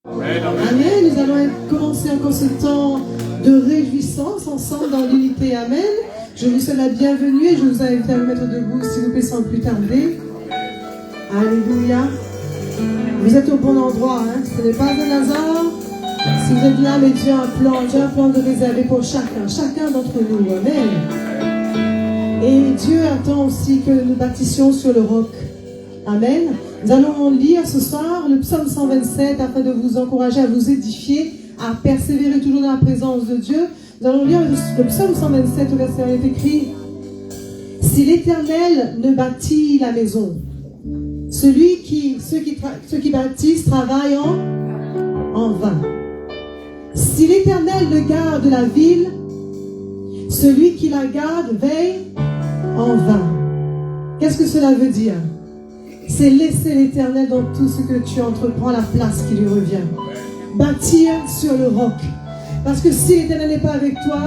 Amen. Nous allons commencer encore ce temps de réjouissance ensemble dans l'unité. Amen. Je vous souhaite la bienvenue et je vous invite à vous mettre debout, s'il vous plaît, sans plus tarder. Alléluia. Vous êtes au bon endroit, hein? Ce n'est pas un hasard. Si vous êtes là, mais Dieu a un plan de réservé pour chacun d'entre nous. Amen. Et Dieu attend aussi que nous bâtissions sur le roc. Amen. Nous allons lire ce soir le psaume 127 afin de vous encourager à vous édifier, à persévérer toujours dans la présence de Dieu. Nous allons lire le psaume 127 au verset 1 est écrit: si l'Éternel ne bâtit la maison, ceux qui bâtissent travaillent en vain. Si l'Éternel ne garde la ville, celui qui la garde veille en vain. Qu'est-ce que cela veut dire? C'est laisser l'Éternel dans tout ce que tu entreprends, la place qui lui revient. Bâtir sur le roc. Parce que si l'Éternel n'est pas avec toi,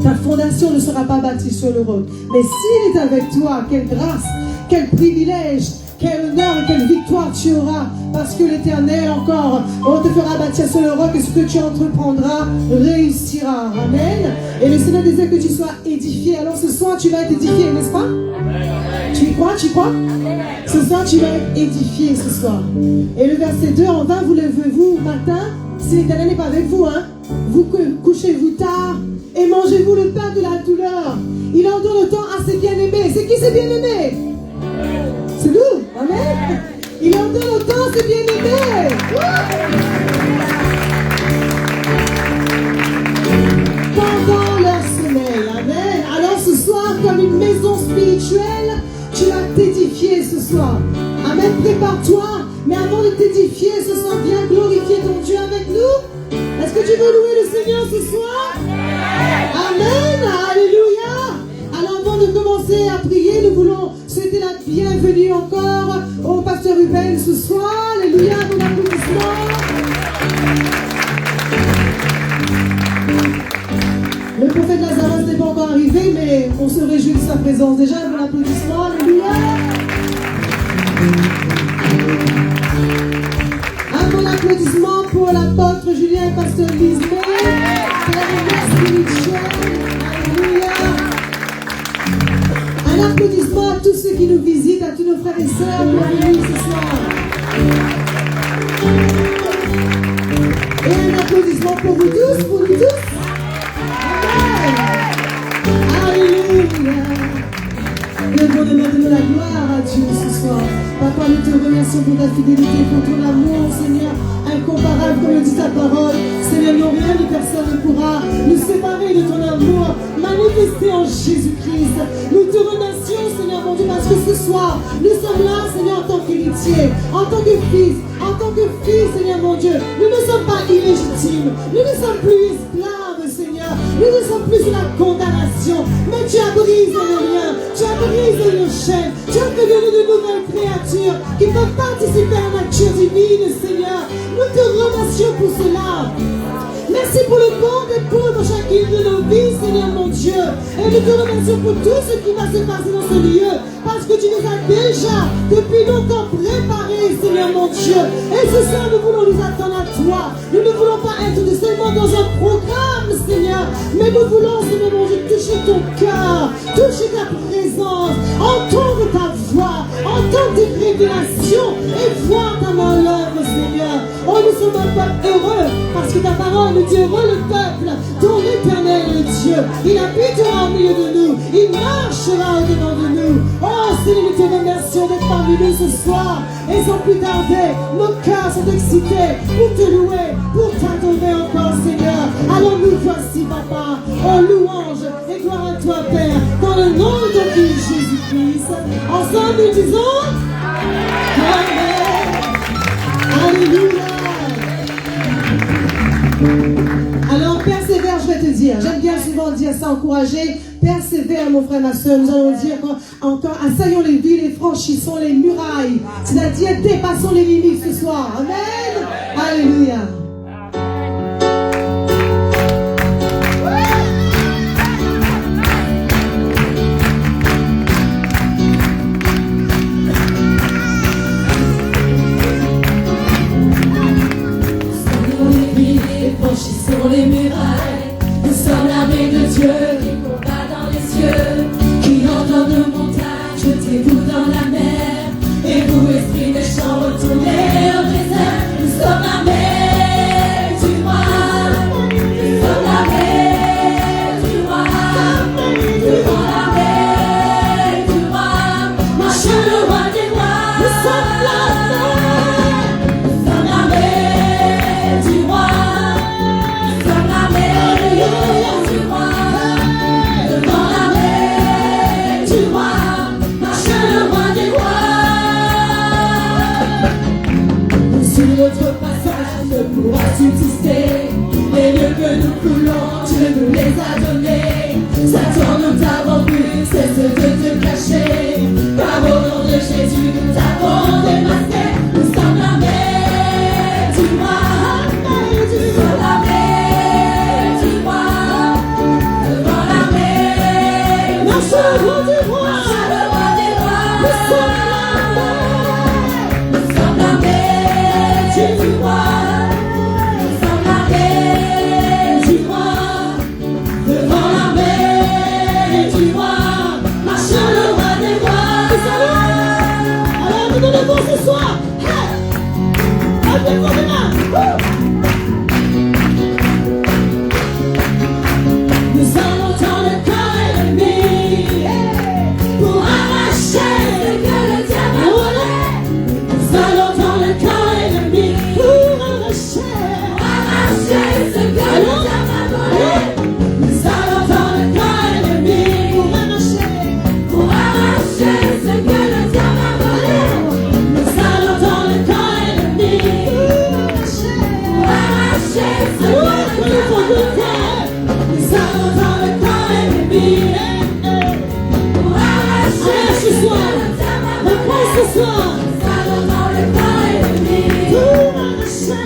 ta fondation ne sera pas bâtie sur le roc. Mais s'il est avec toi, quelle grâce, quel privilège, quel honneur et quelle victoire tu auras. Parce que l'Éternel encore, on te fera bâtir sur le roc et ce que tu entreprendras réussira. Amen. Et le Seigneur désire que tu sois édifié. Alors ce soir, tu vas être édifié, n'est-ce pas? Tu y crois? Tu y crois? Ce soir, tu vas être édifié ce soir. Et le verset 2, en vain vous levez-vous matin, si l'Éternel n'est pas avec vous, hein? Vous couchez-vous tard et mangez-vous le pain de la douleur. Il en donne le temps à ses bien-aimés. C'est qui ses bien-aimés? C'est nous. Amen. Il en donne le temps à ses bien-aimés. Pendant leur sommeil. Amen. Alors ce soir, comme une maison spirituelle, tu vas t'édifier ce soir. Amen. Prépare-toi. Mais avant de t'édifier ce soir, viens glorifier ton Dieu avec nous. Est-ce que tu veux louer le Seigneur ce soir? Amen. Alléluia. Alors avant de commencer à prier, nous voulons souhaiter la bienvenue encore au pasteur Ruben ce soir. Alléluia. Bon applaudissement. Le prophète Lazarus n'est pas encore arrivé, mais on se réjouit de sa présence déjà. Bon applaudissement. Alléluia. Un bon applaudissement pour l'apôtre Julien et pasteur Lismé. Alléluia. Un applaudissement à tous ceux qui nous visitent, à tous nos frères et sœurs. Bienvenue ce soir. Et un applaudissement pour vous tous, pour nous tous. Alléluia. Le bon de donner la gloire à Dieu ce soir. Papa, nous te remercions pour ta fidélité, pour ton amour, Seigneur, incomparable, comme le dit ta parole. Seigneur, non, rien ni personne ne pourra nous séparer de ton amour manifesté en Jésus-Christ. Nous te remercions, Seigneur, mon Dieu, parce que ce soir, nous sommes là, Seigneur, en tant qu'héritiers, en tant que fils, en tant que fils, Seigneur, mon Dieu. Nous ne sommes pas illégitimes, nous ne sommes plus esclaves, Seigneur. Nous ne sommes plus sous la condamnation, mais tu as brisé le lien, tu as brisé le chaîne, tu as fait de nous de nouvelles créatures qui peuvent participer à la nature divine, Seigneur. Nous te remercions pour cela. Merci pour le bon dépôt dans chacune de nos vies, Seigneur mon Dieu. Et nous te remercions pour tout ce qui va se passer dans ce lieu. Parce que tu nous as déjà, depuis longtemps, préparés, Seigneur mon Dieu. Et ce soir, nous voulons nous attendre à toi. Nous ne voulons pas être seulement dans un programme, Seigneur. Mais nous voulons, Seigneur mon Dieu, toucher ton cœur, toucher ta présence, entendre ta voix, entendre tes révélations et voir ta main à l'œuvre, Seigneur. Oh, nous sommes un peuple heureux parce que ta parole nous dit heureux le peuple dont l'Éternel est Dieu. Il habitera au milieu de nous, il marchera au-devant de nous. Oh, Seigneur, nous te remercions d'être parmi nous ce soir. Et sans plus tarder, nos cœurs sont excités pour te louer, pour t'adorer encore, Seigneur. Alors nous voici, Papa, en louange et gloire à toi, Père, dans le nom de ton Fils Jésus-Christ. Ensemble, nous disons Amen. Alléluia. Alors persévère, je vais te dire. J'aime bien souvent dire ça, encourager. Persévère, mon frère, ma soeur. Nous allons dire encore, assaillons les villes et franchissons les murailles. C'est-à-dire, dépassons les limites ce soir. Amen. Alléluia. ne pourra subsister. Les lieux que nous coulons, Dieu nous les a donnés. Satan, nous t'avons vu, cesse de te cacher. Car au nom de Jésus, nous t'avons démasqué. Nous sommes l'armée du roi, nous sommes l'armée du roi. Devant l'armée, marche le roi des rois, nous sommes l'armée. Nous sommes l'armée du roi. Ce soir, hey! Levez vos mains. Nous allons dans le corps ennemi pour arracher ce que le diable a volé. Nous allons dans le corps ennemi pour arracher ce que le diable a volé. Nous allons dans le corps ennemi pour arracher ce que le diable a volé. Ce soir, nous allons dans le corps ennemi pour arracher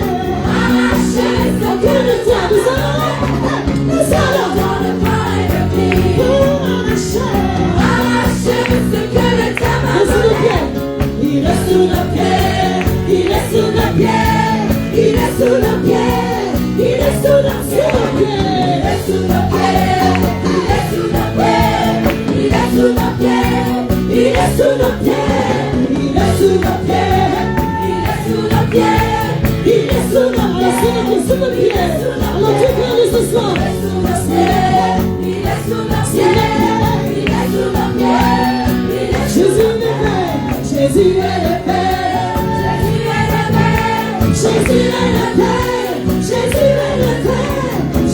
ce que le diable a volé. Nous allons dans le corps ennemi pour arracher ce que le diable a volé. Il est sous nos pieds, il est sous nos pieds, il est sous nos pieds, il est sous nos pieds, il est sous nos pieds, il est sous nos pieds, il est sous nos pieds, il est sous nos pieds. Sous nos pieds, il est sous nos pieds, il est sous nos pieds, sous nos pieds. Alors tu peux ce soir. Il est sous nos pieds, il est sous nos pieds. Jésus est le Père, Jésus est le Père, Jésus est le Père, Jésus est le Père, Jésus est le Père,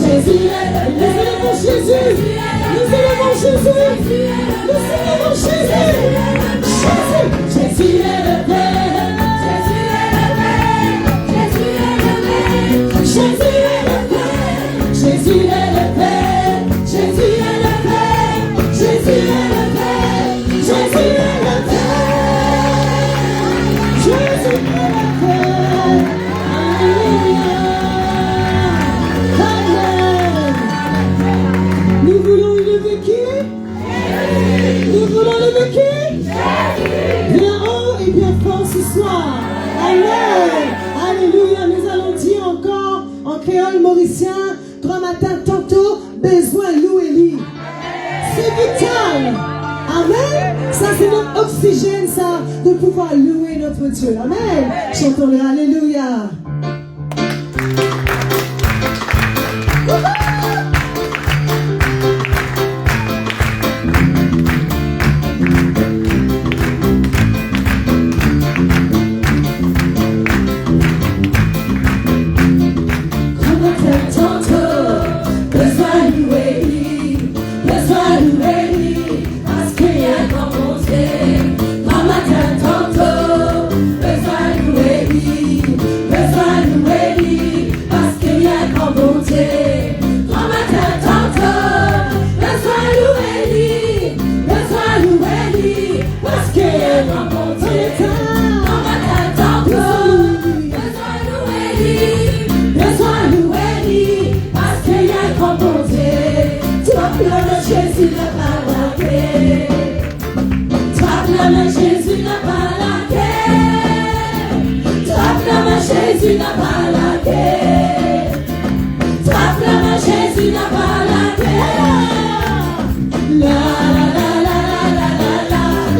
Jésus est le Père. Nous élevons Jésus, nous élevons Jésus, nous élevons Jésus. Jésus est le Père, Jésus est le Père, Jésus est le Père, Jésus est le Père, Jésus est le Père, Jésus est le Père, Jésus est le Père, Jésus est le Père, Alléluia, Amen. Nous voulons une vécu, nous voulons le vécu. Bien haut et bien fort ce soir. Amen. Alléluia. Nous allons dire encore en créole mauricien, 3 matins tantôt, besoin louer. C'est vital. Amen. Ça c'est notre oxygène, ça, de pouvoir louer notre Dieu. Amen. Chantons-le. Alléluia. Jésus n'a pas la guerre. T'appelles Jésus n'a pas la guerre. La la la la la la la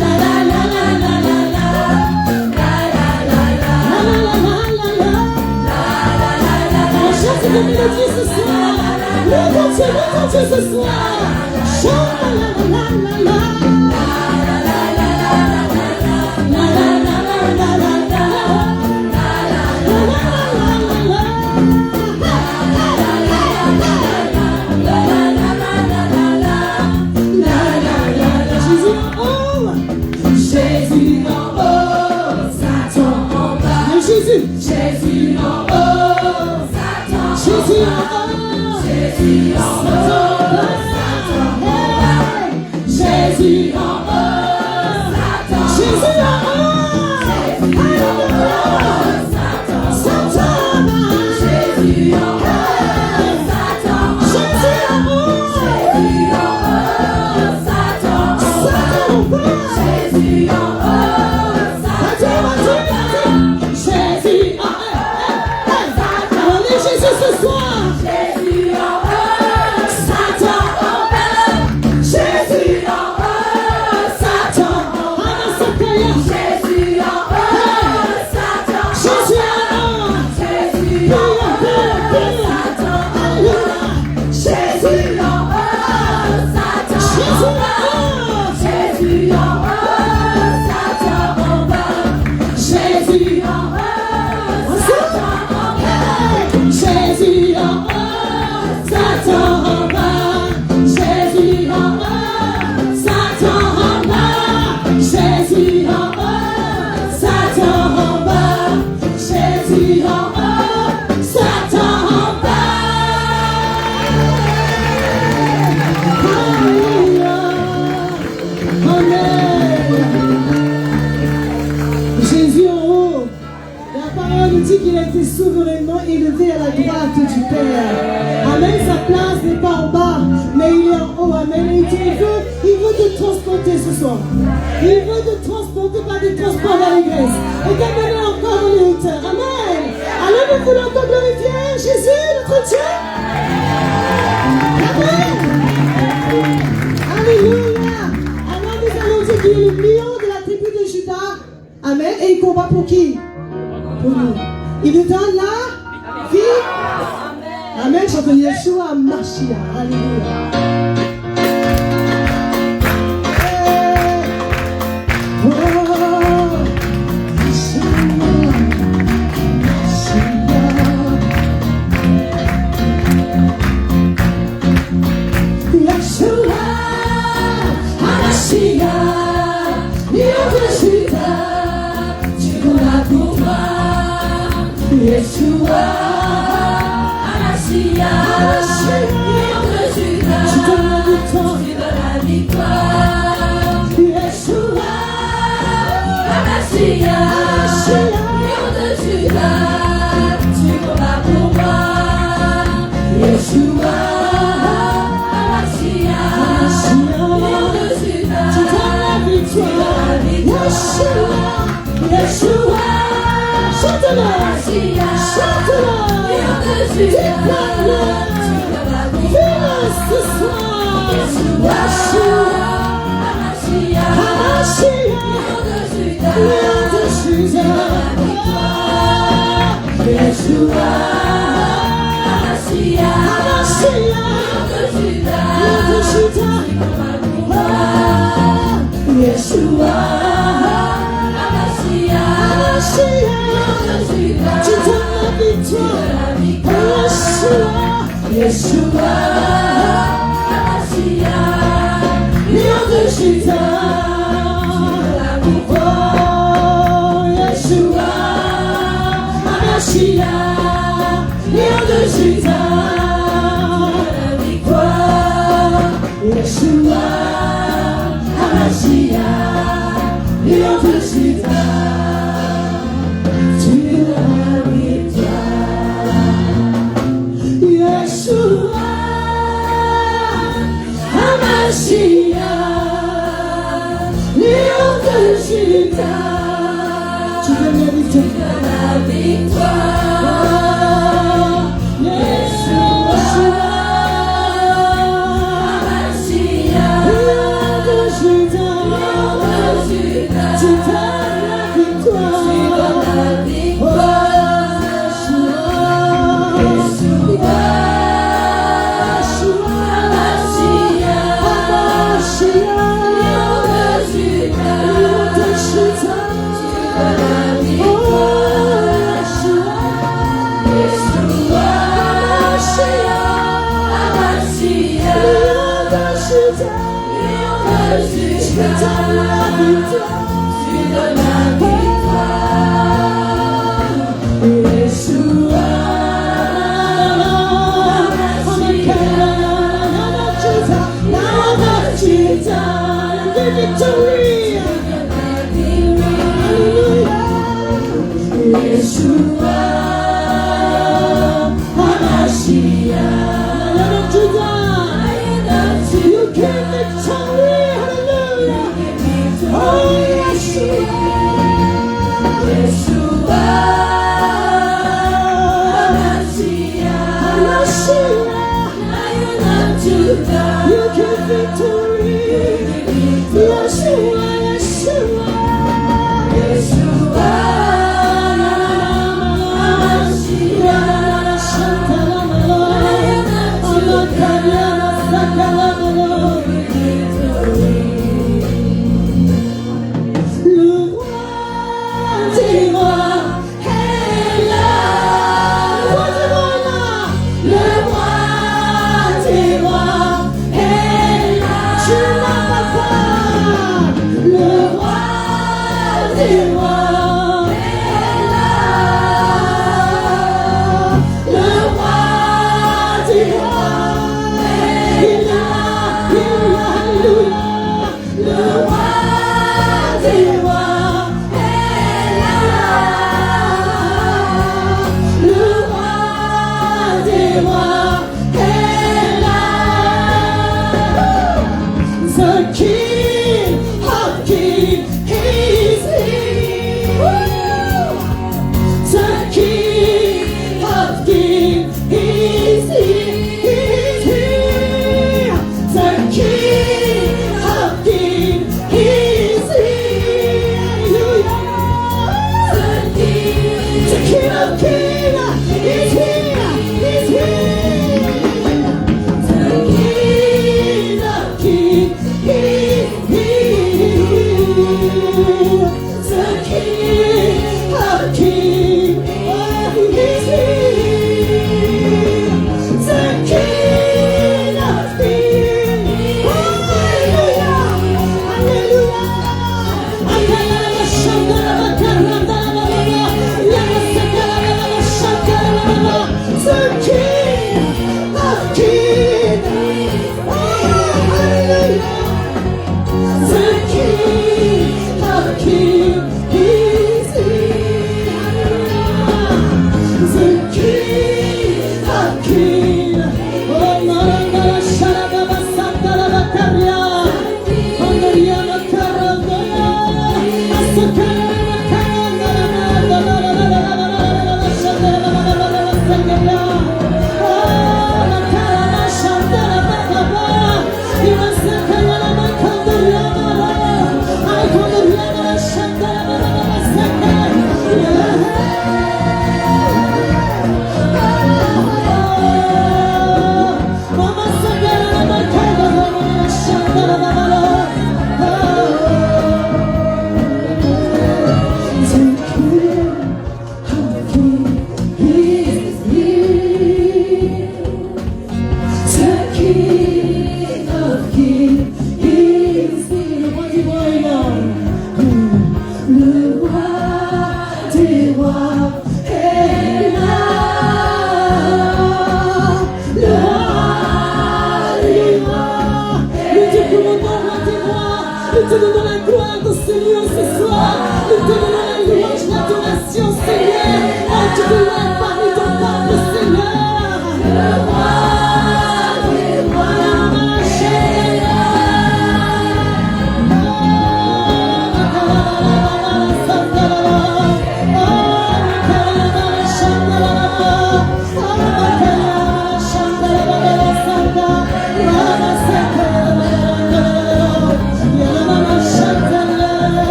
la la la la la la la. On chante cette mélodie ce soir. Le bon Dieu ce soir. Chante la la la la la. Jésus en haut, Yeshua, You give victory. Yeshua, Yeshua, Yeshua.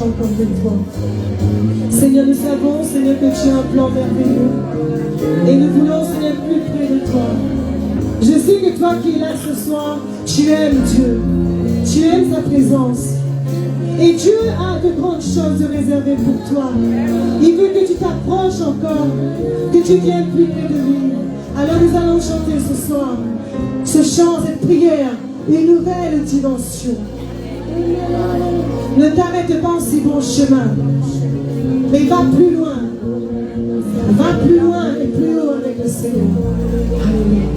Encore de toi. Seigneur, nous savons, Seigneur, que tu as un plan merveilleux. Et nous voulons, Seigneur, plus près de toi. Je sais que toi qui es là ce soir, tu aimes Dieu. Tu aimes sa présence. Et Dieu a de grandes choses réservées pour toi. Il veut que tu t'approches encore, que tu viennes plus près de lui. Alors nous allons chanter ce soir ce chant, cette prière, une nouvelle dimension. Ne t'arrête pas en si bon chemin, mais va plus loin. Va plus loin et plus haut avec le Seigneur. Alléluia.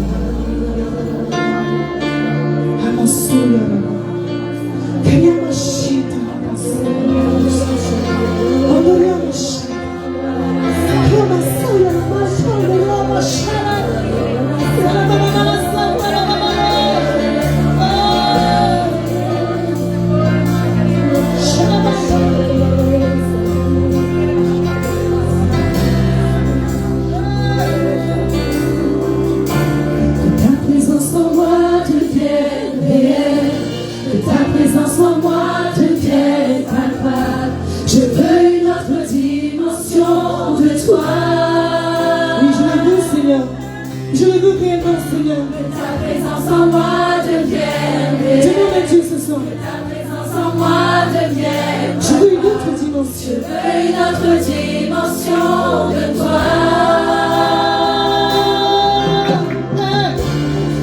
Je le veux réellement, Seigneur. Que ta présence en moi devienne réelle. Demande à Dieu ce soir. Que ta présence en moi devienne. Je veux une autre dimension. Je veux une autre dimension de toi.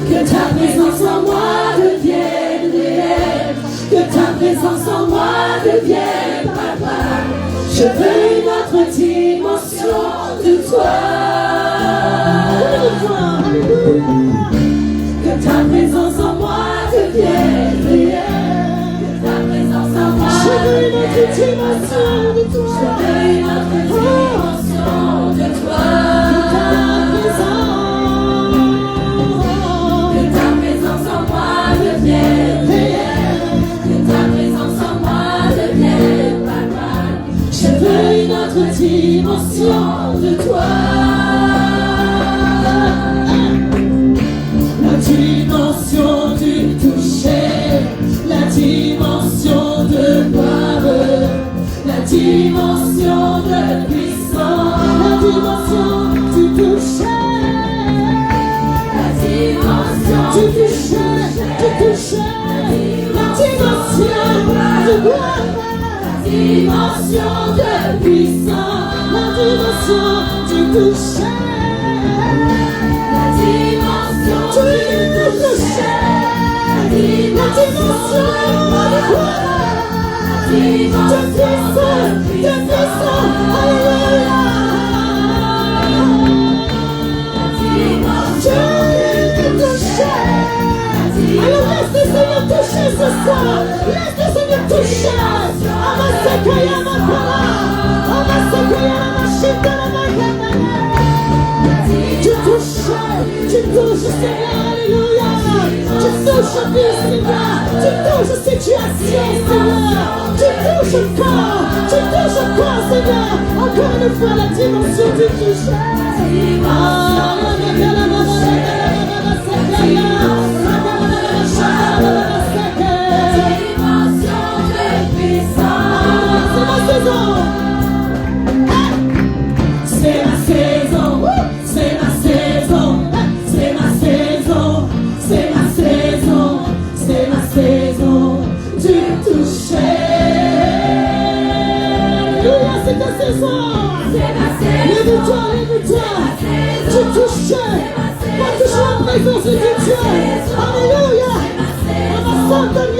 Que ta présence en moi devienne réelle. Que ta présence en moi devienne papa. Je veux une autre dimension de toi. Que ta présence en moi devienne réelle. Que ta présence en moi. Je veux une autre dimension de toi. Je veux une autre dimension de toi. Que ta présence en moi devienne réelle. Que ta présence en moi devienne papa. Je veux une autre dimension de toi. La dimension du toucher, la dimension de gloire, la dimension de puissance, la dimension du toucher, la dimension du toucher, la dimension de gloire, la dimension de puissance, la dimension du toucher. La dimension de alors laisse le Seigneur toucher ce soir. Laisse le Seigneur toucher. Amasekaya makara. Amasekaya mashita makara. Tu touches, Seigneur, alléluia. Tu touches vie, Seigneur. Tu touches situation, Seigneur. Tu touches encore, Seigneur. Encore une fois, la dimension du toucher. C'est ma saison, c'est ma saison, c'est ma saison, c'est ma saison, c'est ma saison du toucher. Alléluia, c'est ta saison. C'est ma saison. Lève-toi, tu touches. Va toucher la présence de Dieu. Alléluia. On va s'entendre.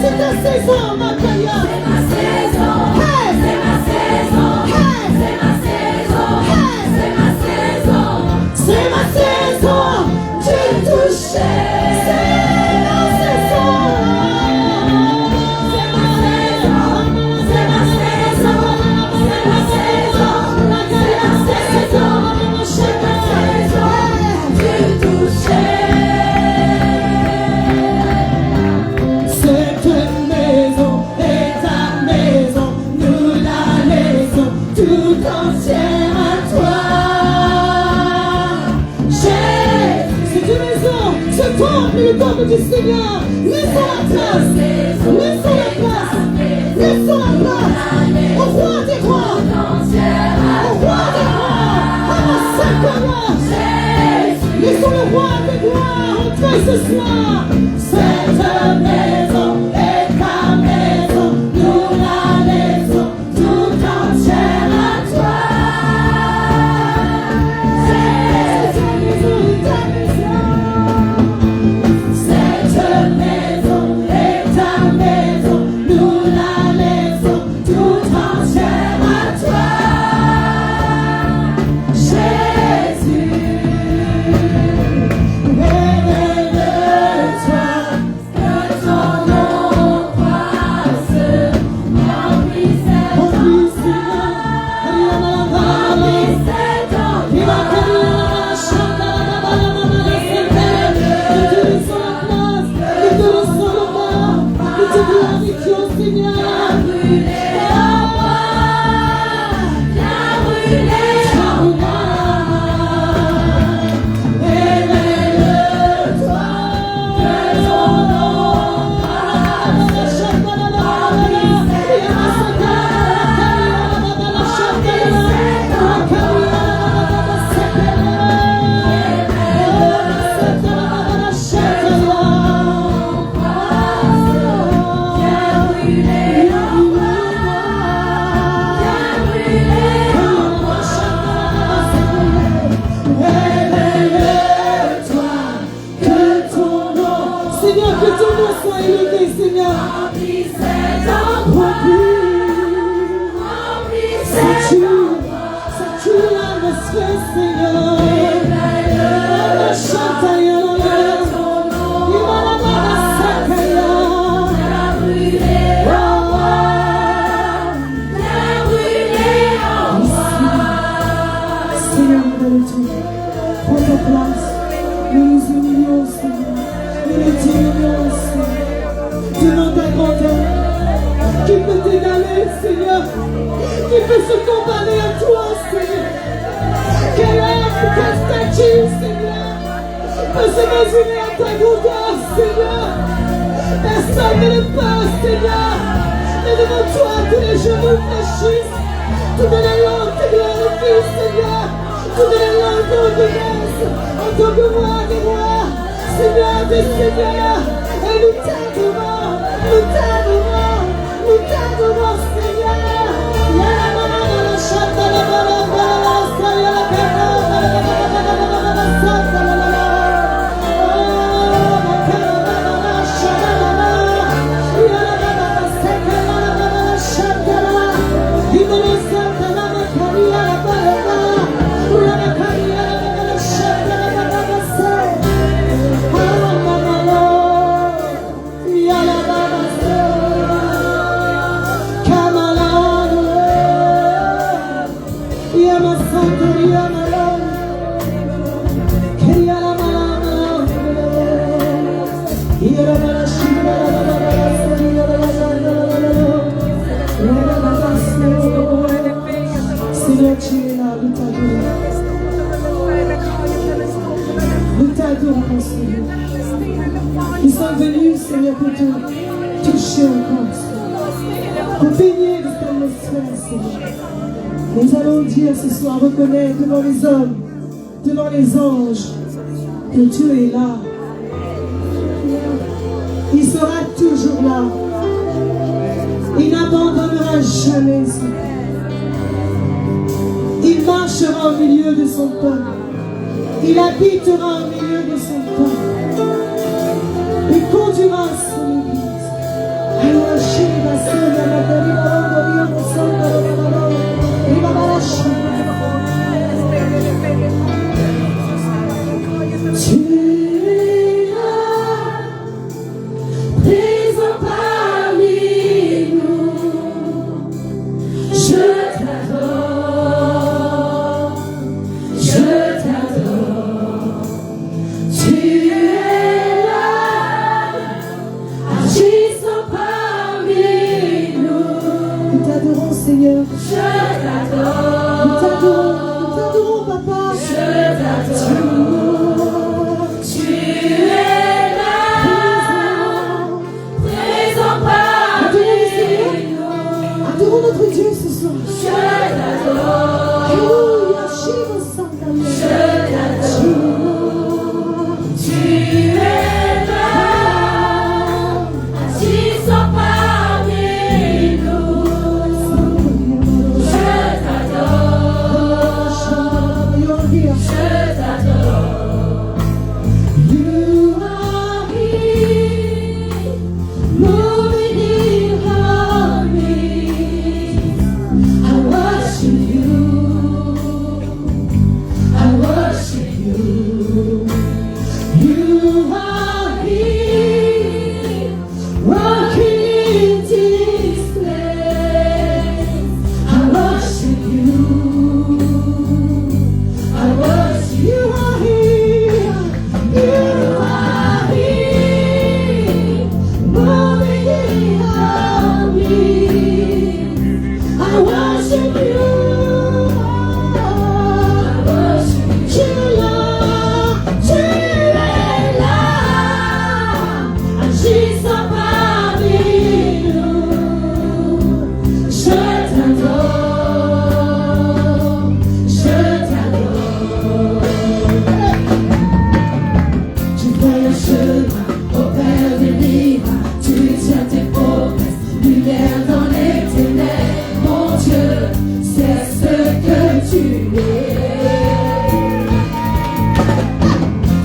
C'est ta saison, ma carrière. C'est ma saison. Hey. C'est ma saison. Hey. C'est ma saison. Hey. C'est ma saison. C'est ma saison. Tu touches. C'est ma saison. C'est ma saison. C'est ma saison. C'est ma saison. Ma carrière, c'est ma saison. C'est ma saison. Tu touches. Tout entière à toi. le temple du Seigneur. Laissons la place. Laissons la place. Laissons la place. Au roi des rois. Au roi des rois. À la Sakana. Laissons le roi de gloire entrer ce soir. Cette maison est ta maison. Nous la laissons tout entière à toi. Ils sont venus, Seigneur, pour te toucher encore, pour baigner de ta atmosphère, Seigneur. Nous allons dire ce soir, reconnaître devant les hommes, devant les anges, que Dieu est là. Il sera toujours là. Il n'abandonnera jamais. Il marchera au milieu de son peuple. Il habitera au milieu de son peuple. Il conduira son église. Tu es là, présent parmi nous. Je t'adore, je t'adore. Tu es là, agissant parmi nous. Nous t'adorons, Seigneur. Je t'adore. Alléluia, Shiva Sandalé. Je t'adore. Tu es là. Agis sans parmi nous. Je t'adore. Je t'adore. You are here, moving in harmony. I worship you. I worship you. You are here, walking in this place. I worship you. I worship you. Are here. You are here, moving in harmony. I worship you. I worship you. Tu es là. Agissant parmi nous. Je t'adore. Je t'adore. Tu fais le chemin au Père des miracles. Tu tiens tes promesses, lumière dans les ténèbres. Mon Dieu, c'est ce que tu es.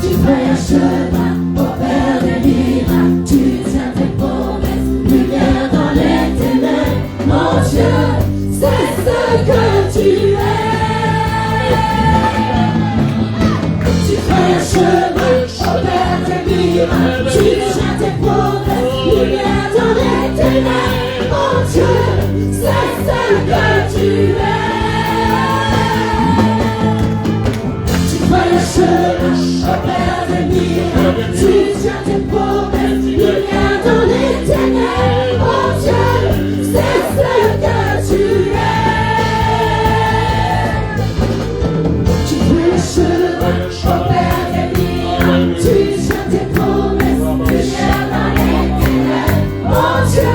Tu fais un chemin au Père des miracles. Tu tiens tes promesses, lumière dans les ténèbres. Mon Dieu, c'est ce que tu es. Tu fais un chemin au Père des miracles. Tu tiens tes promesses, lumière dans les ténèbres. Mon Dieu, c'est ce que tu es. Tu fais un chemin au Père des miracles. Tu tiens tes promesses, lumière dans les ténèbres. Mon Dieu, c'est ce que tu es. Tu fais le chemin au Père des miracles. Tu tiens tes promesses, lumière dans les ténèbres. Mon Dieu,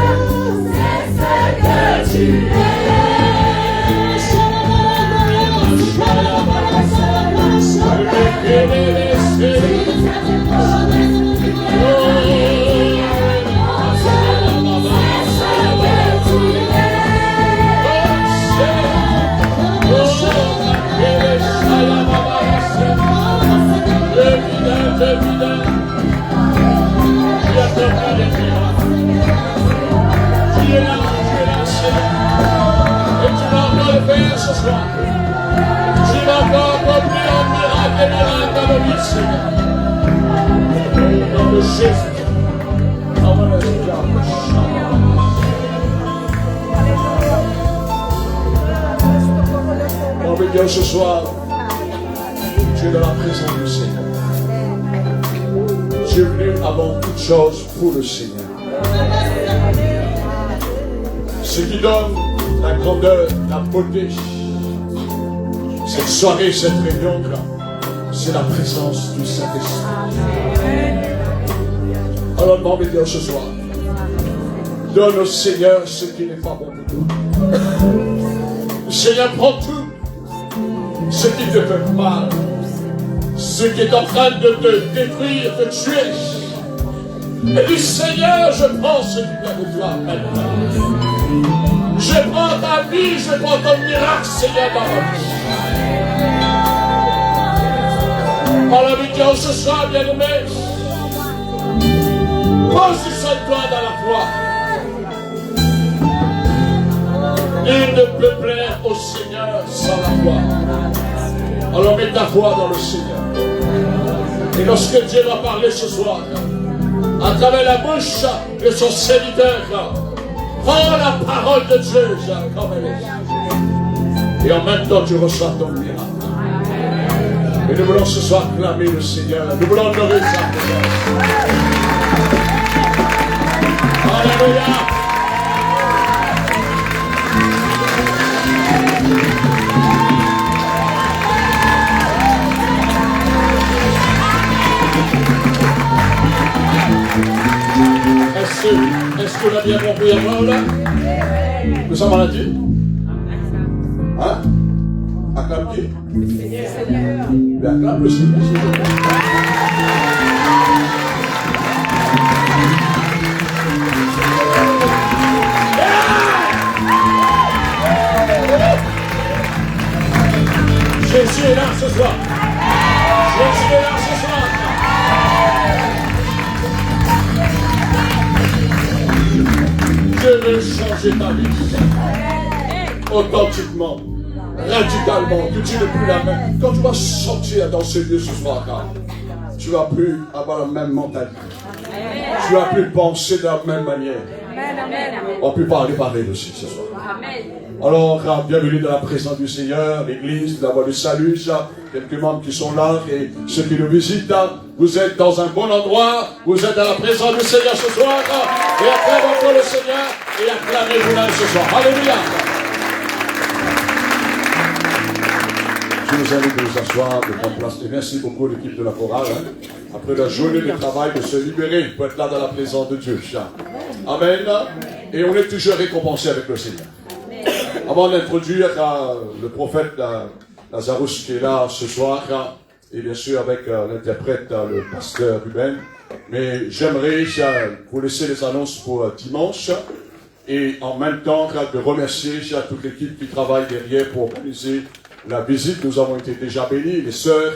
c'est ce que tu es. Ce soir, tu vas encore accomplir un miracle et miracle dans nos vies, Seigneur. Au nom de Jésus. Mon Dieu, ce soir, tu es dans la présence du Seigneur. Tu es venu avant toute chose pour le Seigneur. Ce qui donne la grandeur, la beauté, cette soirée, cette réunion-là, c'est la présence du Saint-Esprit. Alors, demandez Dieu ce soir, donne au Seigneur ce qui n'est pas bon pour nous. Le Seigneur prend tout, ce qui te fait mal, ce qui est en train de te détruire, de te tuer. Et dis, Seigneur, je prends ce qui vient de toi maintenant. Je prends ta vie, je prends ton miracle, Seigneur, dans ma vie. Par la vie de ce soir, bien-aimé, positionne-toi dans la foi. Il ne peut plaire au Seigneur sans la foi. Alors mets ta foi dans le Seigneur. Et lorsque Dieu va parler ce soir, à travers la bouche de son serviteur, prends la parole de Dieu comme elle est. Et en même temps, tu reçois ton miracle. Et nous voulons ce soir clamer le Seigneur. Nous voulons honorer sa présence. Alléluia. Est-ce que la bien compris avant là? Nous sommes à la Dieu? Hein? À acclame qui? Il acclame le Seigneur. Jésus est là ce soir. Jésus est là ce soir. Je veux changer ta vie. Authentiquement, radicalement, que tu n'es plus la même. Quand tu vas sortir dans ce lieu ce soir, tu ne vas plus avoir la même mentalité. Tu ne vas plus penser de la même manière. On va plus parler aussi ce soir. Alors, bienvenue dans la présence du Seigneur, l'église, la voie du salut, quelques membres qui sont là et ceux qui nous visitent. Vous êtes dans un bon endroit, vous êtes dans la présence du Seigneur ce soir. Et acclamez encore le Seigneur et acclamez-vous là ce soir. Alléluia. Je vous invite de vous asseoir, de prendre place. Et merci beaucoup l'équipe de la chorale. Après la journée de travail, de se libérer pour être là dans la présence de Dieu. Amen. Et on est toujours récompensé avec le Seigneur. Avant d'introduire le prophète Lazarus qui est là ce soir, et bien sûr avec l'interprète, le pasteur Ruben, mais j'aimerais vous laisser les annonces pour dimanche, et en même temps de remercier toute l'équipe qui travaille derrière pour organiser la visite. Nous avons été déjà bénis, les sœurs,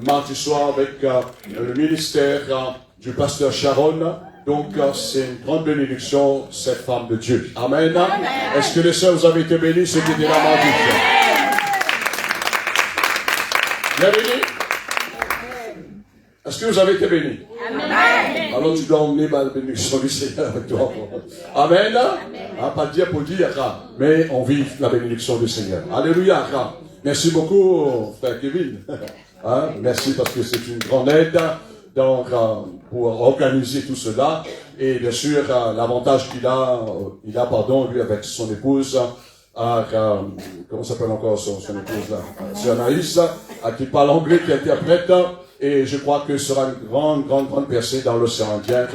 mardi soir avec le ministère du pasteur Sharon. Donc, c'est une grande bénédiction, cette femme de Dieu. Amen. Est-ce que les sœurs, vous avez été bénis, ceux qui étaient là mardi? Bien bénis? Est-ce que vous avez été bénis? Amen. Alors, tu dois emmener la bénédiction du Seigneur avec toi. Amen. Pas dire pour dire, mais on vit la bénédiction du Seigneur. Alléluia. Merci beaucoup, frère Kevin. Merci parce que c'est une grande aide. Donc, pour organiser tout cela, et bien sûr, l'avantage qu'il a, lui avec son épouse, comment s'appelle encore son épouse là? C'est Anaïs, qui parle anglais, qui interprète, et je crois que ce sera une grande percée dans l'océan Indien,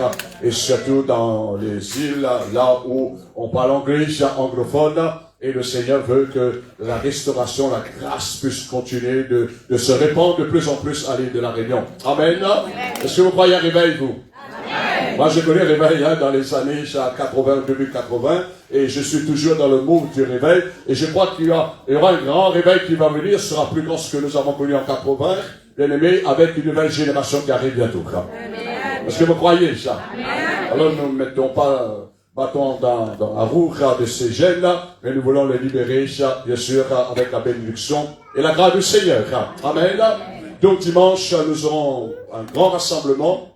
et surtout dans les îles, là où on parle anglais, anglophone. Et le Seigneur veut que la restauration, la grâce puisse continuer de se répandre de plus en plus à l'île de la Réunion. Amen. Est-ce que vous croyez à réveil, vous? Amen. Moi, je connais réveil dans les années 80, 2080, et je suis toujours dans le mouvement du réveil. Et je crois qu'il y aura un grand réveil qui va venir, ce sera plus grand que ce que nous avons connu en 80, bien aimé, avec une nouvelle génération qui arrive bientôt. Est-ce que vous croyez ça? Amen. Alors, nous ne mettons pas bâton dans la roue de ces gènes-là, mais nous voulons les libérer, bien sûr, avec la bénédiction et la grâce du Seigneur. Amen. Donc dimanche, nous aurons un grand rassemblement.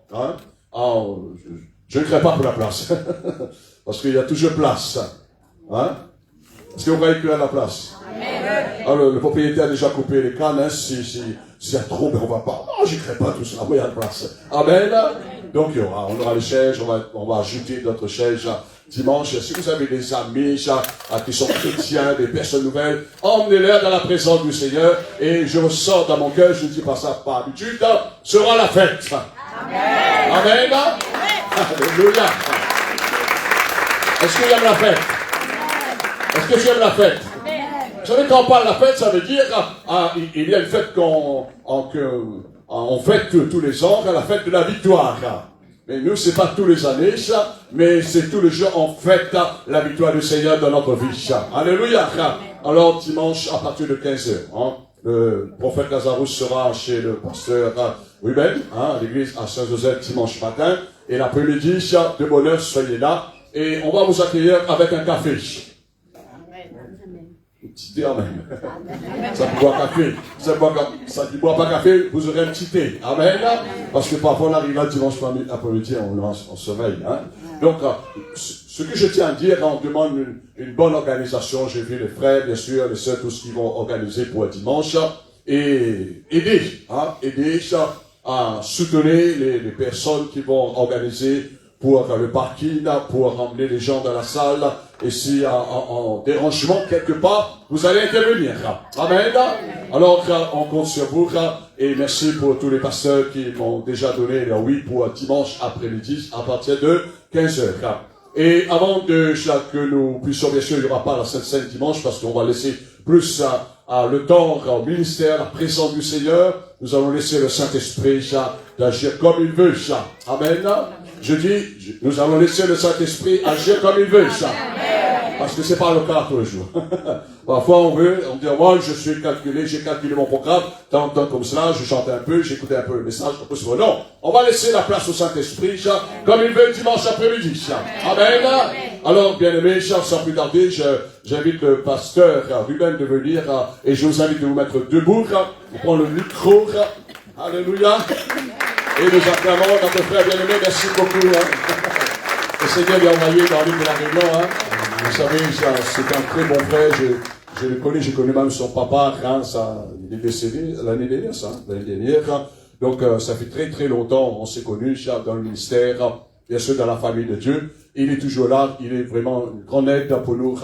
Je ne crains pas pour la place, parce qu'il y a toujours place. Est-ce que vous voyez qu'il y a la place? Alors, le propriétaire a déjà coupé les cannes. S'il y a trop, ben on va pas. Non, je ne crains pas tout ça. Il y a la place. Amen. Donc, on aura les chaises, on va ajouter d'autres chaises dimanche. Si vous avez des amis qui sont chrétiens, des personnes nouvelles, emmenez-les dans la présence du Seigneur. Et je ressors dans mon cœur, je ne dis pas ça par habitude, sera la fête. Amen. Amen. Alléluia. Est-ce que tu aimes la fête? Est-ce que tu aimes la fête? Vous savez, quand on parle de la fête, ça veut dire il y a une fête qu'on fête tous les ans, la fête de la victoire. Mais nous, c'est pas tous les années, mais c'est tous les jours on fête la victoire du Seigneur dans notre vie. Alléluia. Alors, dimanche, à partir de 15h, le prophète Lazarus sera chez le pasteur Ruben, à l'église à Saint-Joseph, dimanche matin. Et l'après-midi, de bonne heure, soyez là. Et on va vous accueillir avec un café. Petit thé, amen. Ça ne boit café. Ça ne boit pas café, vous aurez un petit thé. Amen. Parce que parfois on arrive là dimanche après-midi, on se réveille. Donc, ce que je tiens à dire, on demande une bonne organisation. J'ai vu les frères, bien sûr, les sœurs, tous qui vont organiser pour dimanche. Et aider à soutenir les personnes qui vont organiser pour le parking, pour ramener les gens dans la salle. Et s'il y a un dérangement quelque part, vous allez intervenir. Amen. Alors, on compte sur vous. Et merci pour tous les pasteurs qui m'ont déjà donné leur oui pour dimanche après-midi à partir de 15h. Et avant que nous puissions, bien sûr, il n'y aura pas la Sainte Seine dimanche parce qu'on va laisser plus le temps au ministère, la présence du Seigneur, nous allons laisser le Saint-Esprit d'agir comme il veut. Amen. Je dis, nous allons laisser le Saint-Esprit agir comme il veut. Parce que c'est pas le cas tous les jours. Parfois on dit, moi je suis calculé, j'ai calculé mon programme, tant comme cela, je chante un peu, j'écoutais un peu le message, non, on va laisser la place au Saint-Esprit, comme il veut dimanche après-midi. Amen. Alors, bien aimés, sans plus tarder, j'invite le pasteur Ruben de venir, et je vous invite de vous mettre debout, pour prendre le micro. Alléluia. Et nous acclamons notre frère bien-aimé, merci beaucoup. Le Seigneur lui a envoyé dans l'île de la Réunion. Vous savez, c'est un très bon frère, je le connais, j'ai connu même son papa, il est décédé l'année dernière. Donc, ça fait très très longtemps, on s'est connus dans le ministère, bien sûr dans la famille de Dieu. Il est toujours là, il est vraiment une grande aide pour nous,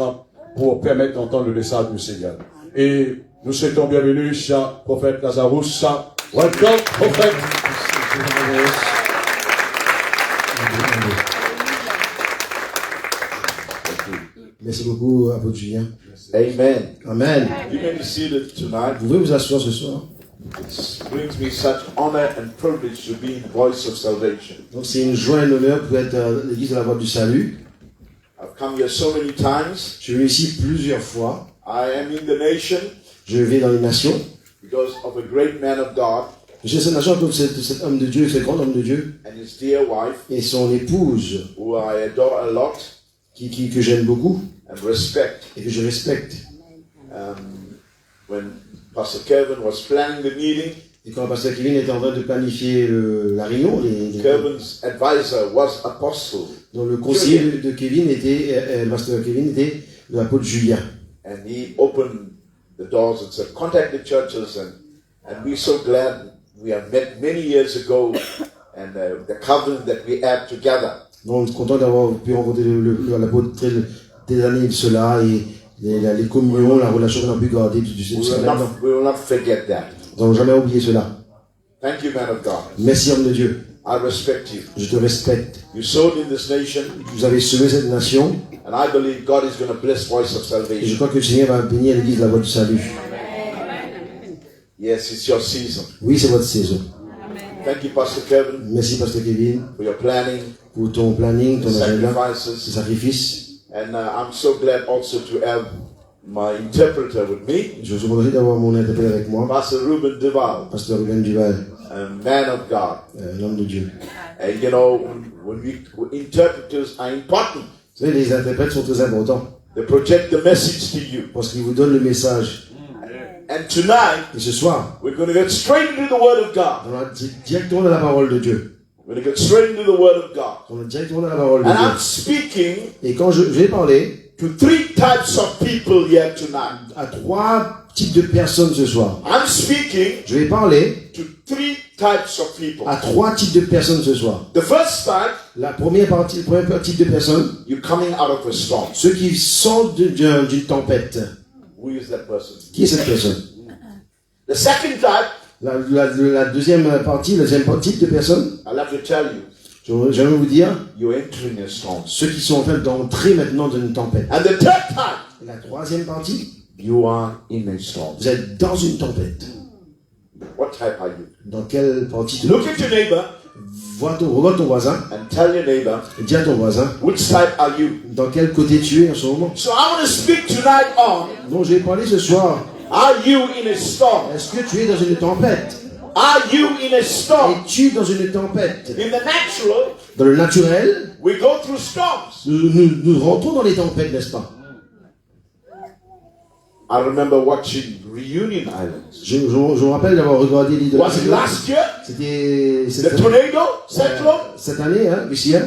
pour permettre d'entendre le message du Seigneur. Et nous souhaitons bienvenue, prophète Lazarus. Welcome, prophète. Merci beaucoup, Apôtre Julien. Amen. Amen. You may be seated tonight. Vous pouvez vous asseoir ce soir. It brings me such honor and privilege to be in Voice of Salvation. Donc c'est une joie et un honneur pour être à l'église de la Voix du Salut. I've come here so many times. Je suis ici plusieurs fois. I am in the nation Je vais dans les nations. because of a great man of God Je suis dans cette nation comme cet homme de Dieu, ce grand homme de Dieu, and his dear wife, et son épouse, who I adore a lot que j'aime beaucoup and respect. et que je respecte. When Pastor Kevin was planning the meeting, Et quand Pasteur Kevin était en train de planifier la réunion, Kevin's advisor was Apostle, dont le conseiller de Kevin était, Pasteur Kevin était l'apôtre Julien. and he opened the doors and said, contact the churches, and we're so glad we have met many years ago, and the covenant that we had together. Donc, content d'avoir pu rencontrer l'apôtre des années de cela et les communions, la relation qu'on a pu garder jusqu'à maintenant. We will not forget that. Nous n'allons jamais oublier cela. Thank you, man of God. Merci, homme de Dieu. I respect you. Je te respecte. You sowed in this nation, Vous avez sauvé cette nation and I believe God is going to bless Voice of et je Salvation. crois que le Seigneur va bénir l'église de la Voix du Salut. Yes, it's your season. Oui, c'est votre saison. Thank you, Pastor Kevin, Merci, Pasteur Kevin, for your planning, pour ton planning, ton agenda, tes sacrifices, sacrifices. and I'm so glad also to have my interpreter with me, Je suis content d'avoir mon interprète avec moi, Pastor Ruben Duval, Pasteur Ruben Duval, a man of God. un homme de Dieu. And you know, when interpreters are important, Vous savez, les interprètes sont très importants they project the message to you. parce qu'ils vous donnent le message. And tonight, Et ce soir, we're going to get straight into the Word of God. on va directement dans la parole de Dieu. We're going to get straight into the Word of God. On va directement dans la parole de And I'm Dieu. speaking Et quand je vais parler to three types of people here tonight. à 3 types de personnes ce soir. I'm speaking Je vais parler to three types of people. à 3 types de personnes ce soir. The first type, Le premier type de personnes, you're coming out of a storm. ceux qui sortent d'une tempête. Who is that person? Qui est cette personne? The second type, La deuxième partie, le deuxième type de personnes, I'll have to tell you, j'aimerais vous dire, you're entering a storm. ceux qui sont en train d'entrer maintenant dans une tempête. And the third type, Et la troisième partie, you are in a storm. vous êtes dans une tempête. What type are you? Dans quelle partie Look at your neighbor regarde ton voisin, and tell your neighbor, et dis à ton voisin, which type are you? dans quel côté tu es en ce moment. So I want to speak tonight on, Donc je vais parler ce soir. are you in a storm? Est-ce que tu es dans une tempête? Are you in a storm? Es-tu dans une tempête? In the natural, Dans le naturel, we go through storms. nous rentrons dans les tempêtes, n'est-ce pas? I remember watching Reunion Islands. Je me rappelle d'avoir regardé l'île de Was it last year? C'était The tornado, Cyclone? cette année, hein, Lucien.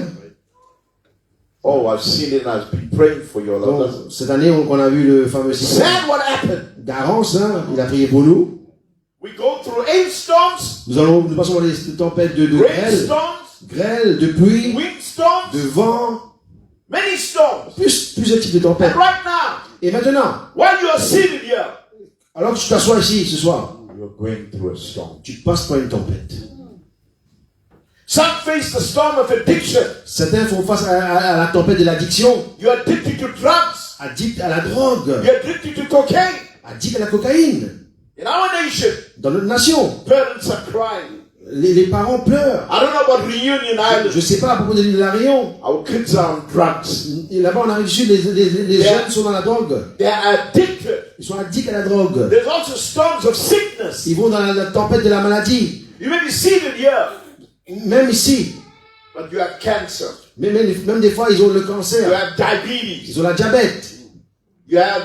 Oh, I've seen it and I've been praying for you. Donc, cette année, on a vu le fameux cyclone Sad what happened. Garance, hein, il a prié pour nous. We go through hailstorms, Nous passons par des tempêtes de rainstorms, grêle, de pluie, de windstorms, vent, many storms. plusieurs types de tempêtes. And right now, Et maintenant, while you are seated here, alors que tu t'assois ici ce soir, you're going through a storm. tu passes par une tempête. Some face the storm of addiction. Certains font face à la tempête de l'addiction, You're addicted to drugs. addict à la drogue, You're addicted to cocaine. addict à la cocaïne. In our nation, Dans notre nation, parents are crying. les parents pleurent. I don't know about Reunion Je Island. ne sais pas à propos de l'île de la Réunion. Our kids are on drugs. Et là-bas, en Amérique du Sud, les jeunes sont dans la drogue. They are addicted. Ils sont addicts à la drogue. There's also storms of sickness. Ils vont dans la tempête de la maladie. You may be seated here, Même ici. but you have cancer. Même des fois, ils ont le You cancer. have diabetes. Ils ont la diabète. You have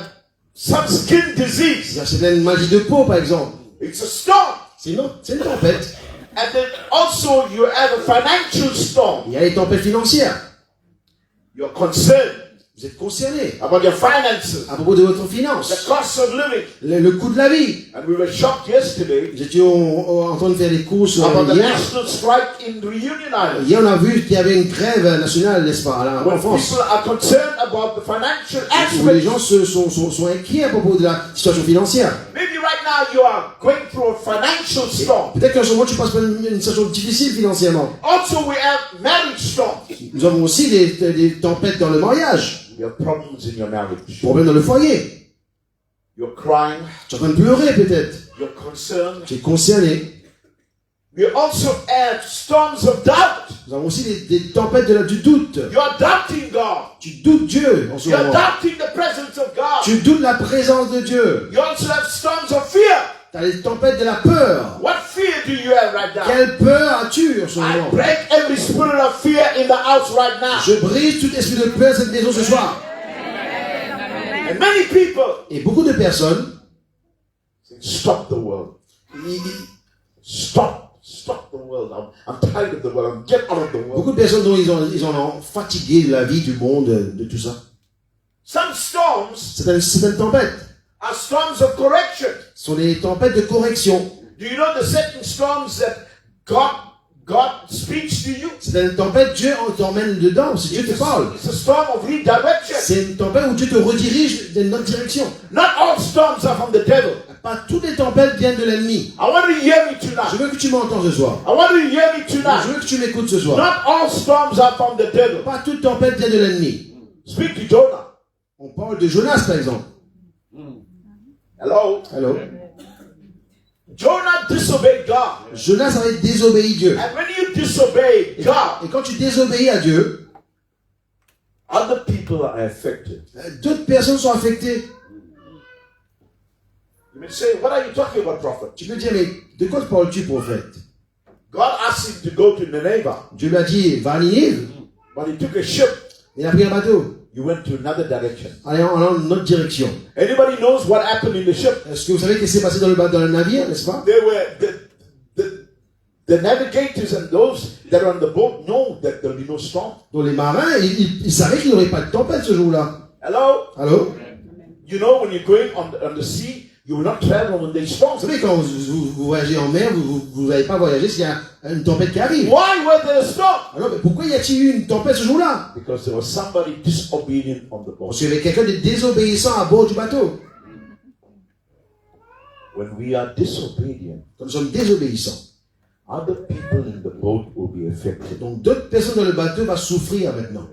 some skin disease. Ils ont certaines maladies de peau, par exemple. It's a storm. C'est une tempête. And then also you have a financial storm. Il y a les tempêtes financières. You're concerned Vous êtes concernés about your finances, à propos de votre the finance, cost of living. le coût de la vie. And we were shocked yesterday Nous étions en train de faire des courses about the hier. national strike in Reunion Island. Hier, on a vu qu'il y avait une grève nationale, n'est-ce pas, là, en When France, people are concerned about the financial où les aspect. gens sont inquiets à propos de la situation financière. Maybe right now you are going through a financial storm. Peut-être qu'en ce moment, tu passes par une situation difficile financièrement. Also, we have marriage storms. Nous avons aussi des tempêtes dans le mariage, You have problems in your marriage. problèmes dans le foyer. You're crying. Tu es en train de pleurer, peut-être. You're concerned. Tu es concerné. We also have storms of doubt. Nous avons aussi des tempêtes du doute. You're doubting God. Tu doutes Dieu en ce You're moment. doubting the presence of God. Tu doutes la présence de Dieu. You also have storms of fear. Tu as les tempêtes de la peur. What fear do you have right now? Quelle peur as-tu en ce I moment? break every spirit of fear in the house right now. Je brise tout esprit de peur dans cette maison ce soir. And many people Et beaucoup de personnes, say, stop the world. ils- Stop the world. I'm tired of the world. Get out of the world. beaucoup de personnes dont ils en ont fatigué de la vie, du monde, de tout ça. Some storms Certaines tempêtes are storms of correction. sont des tempêtes de correction. Do you know the certain storms that God speaks to you? Certaines tempêtes, Dieu t'emmène dedans, si Dieu te parle. It's a storm of redirection. C'est une tempête où Dieu te redirige dans une autre direction. Not all storms are from the devil. Pas toutes les tempêtes viennent de l'ennemi. I want to hear me Je tonight. veux que tu m'entends ce soir. I want to hear me Je tonight. veux que tu m'écoutes ce soir. Not all storms are from the devil. Pas toute tempête vient de l'ennemi. Speak to Jonah. On parle de Jonas, par exemple. Hello? Allô? Jonah disobeyed God. Jonas avait désobéi Dieu. And when you disobey God, Et quand tu désobéis à Dieu, other people are affected. d'autres personnes sont affectées. You may say, what are you talking about, prophet? Tu peux dire, mais de quoi parles-tu, prophète? God asked him to go to Nineveh, Dieu lui a dit, va à Ninive. but he took a ship. Il a pris un bateau. He went to another direction. Allez, en une autre direction. Anybody knows what happened in the ship? Est-ce que vous savez ce qui s'est passé dans le navire, n'est-ce pas? They were the navigators and those that are on the boat know that there'll be no storm. Donc les marins, ils savaient qu'il n'y aurait pas de tempête ce jour-là. Hello? Allô? You know, when you're going on the sea, you will not travel when there's storms. Vous savez, quand vous voyagez en mer, vous n'allez pas voyager s'il y a une tempête qui arrive. Why was there a storm? Alors, mais pourquoi y a-t-il eu une tempête ce jour-là? Because there was somebody disobedient on the boat. Parce qu'il y avait quelqu'un de désobéissant à bord du bateau. When we are disobedient, Quand nous sommes désobéissants, other people in the boat will be affected. donc d'autres personnes dans le bateau vont souffrir maintenant.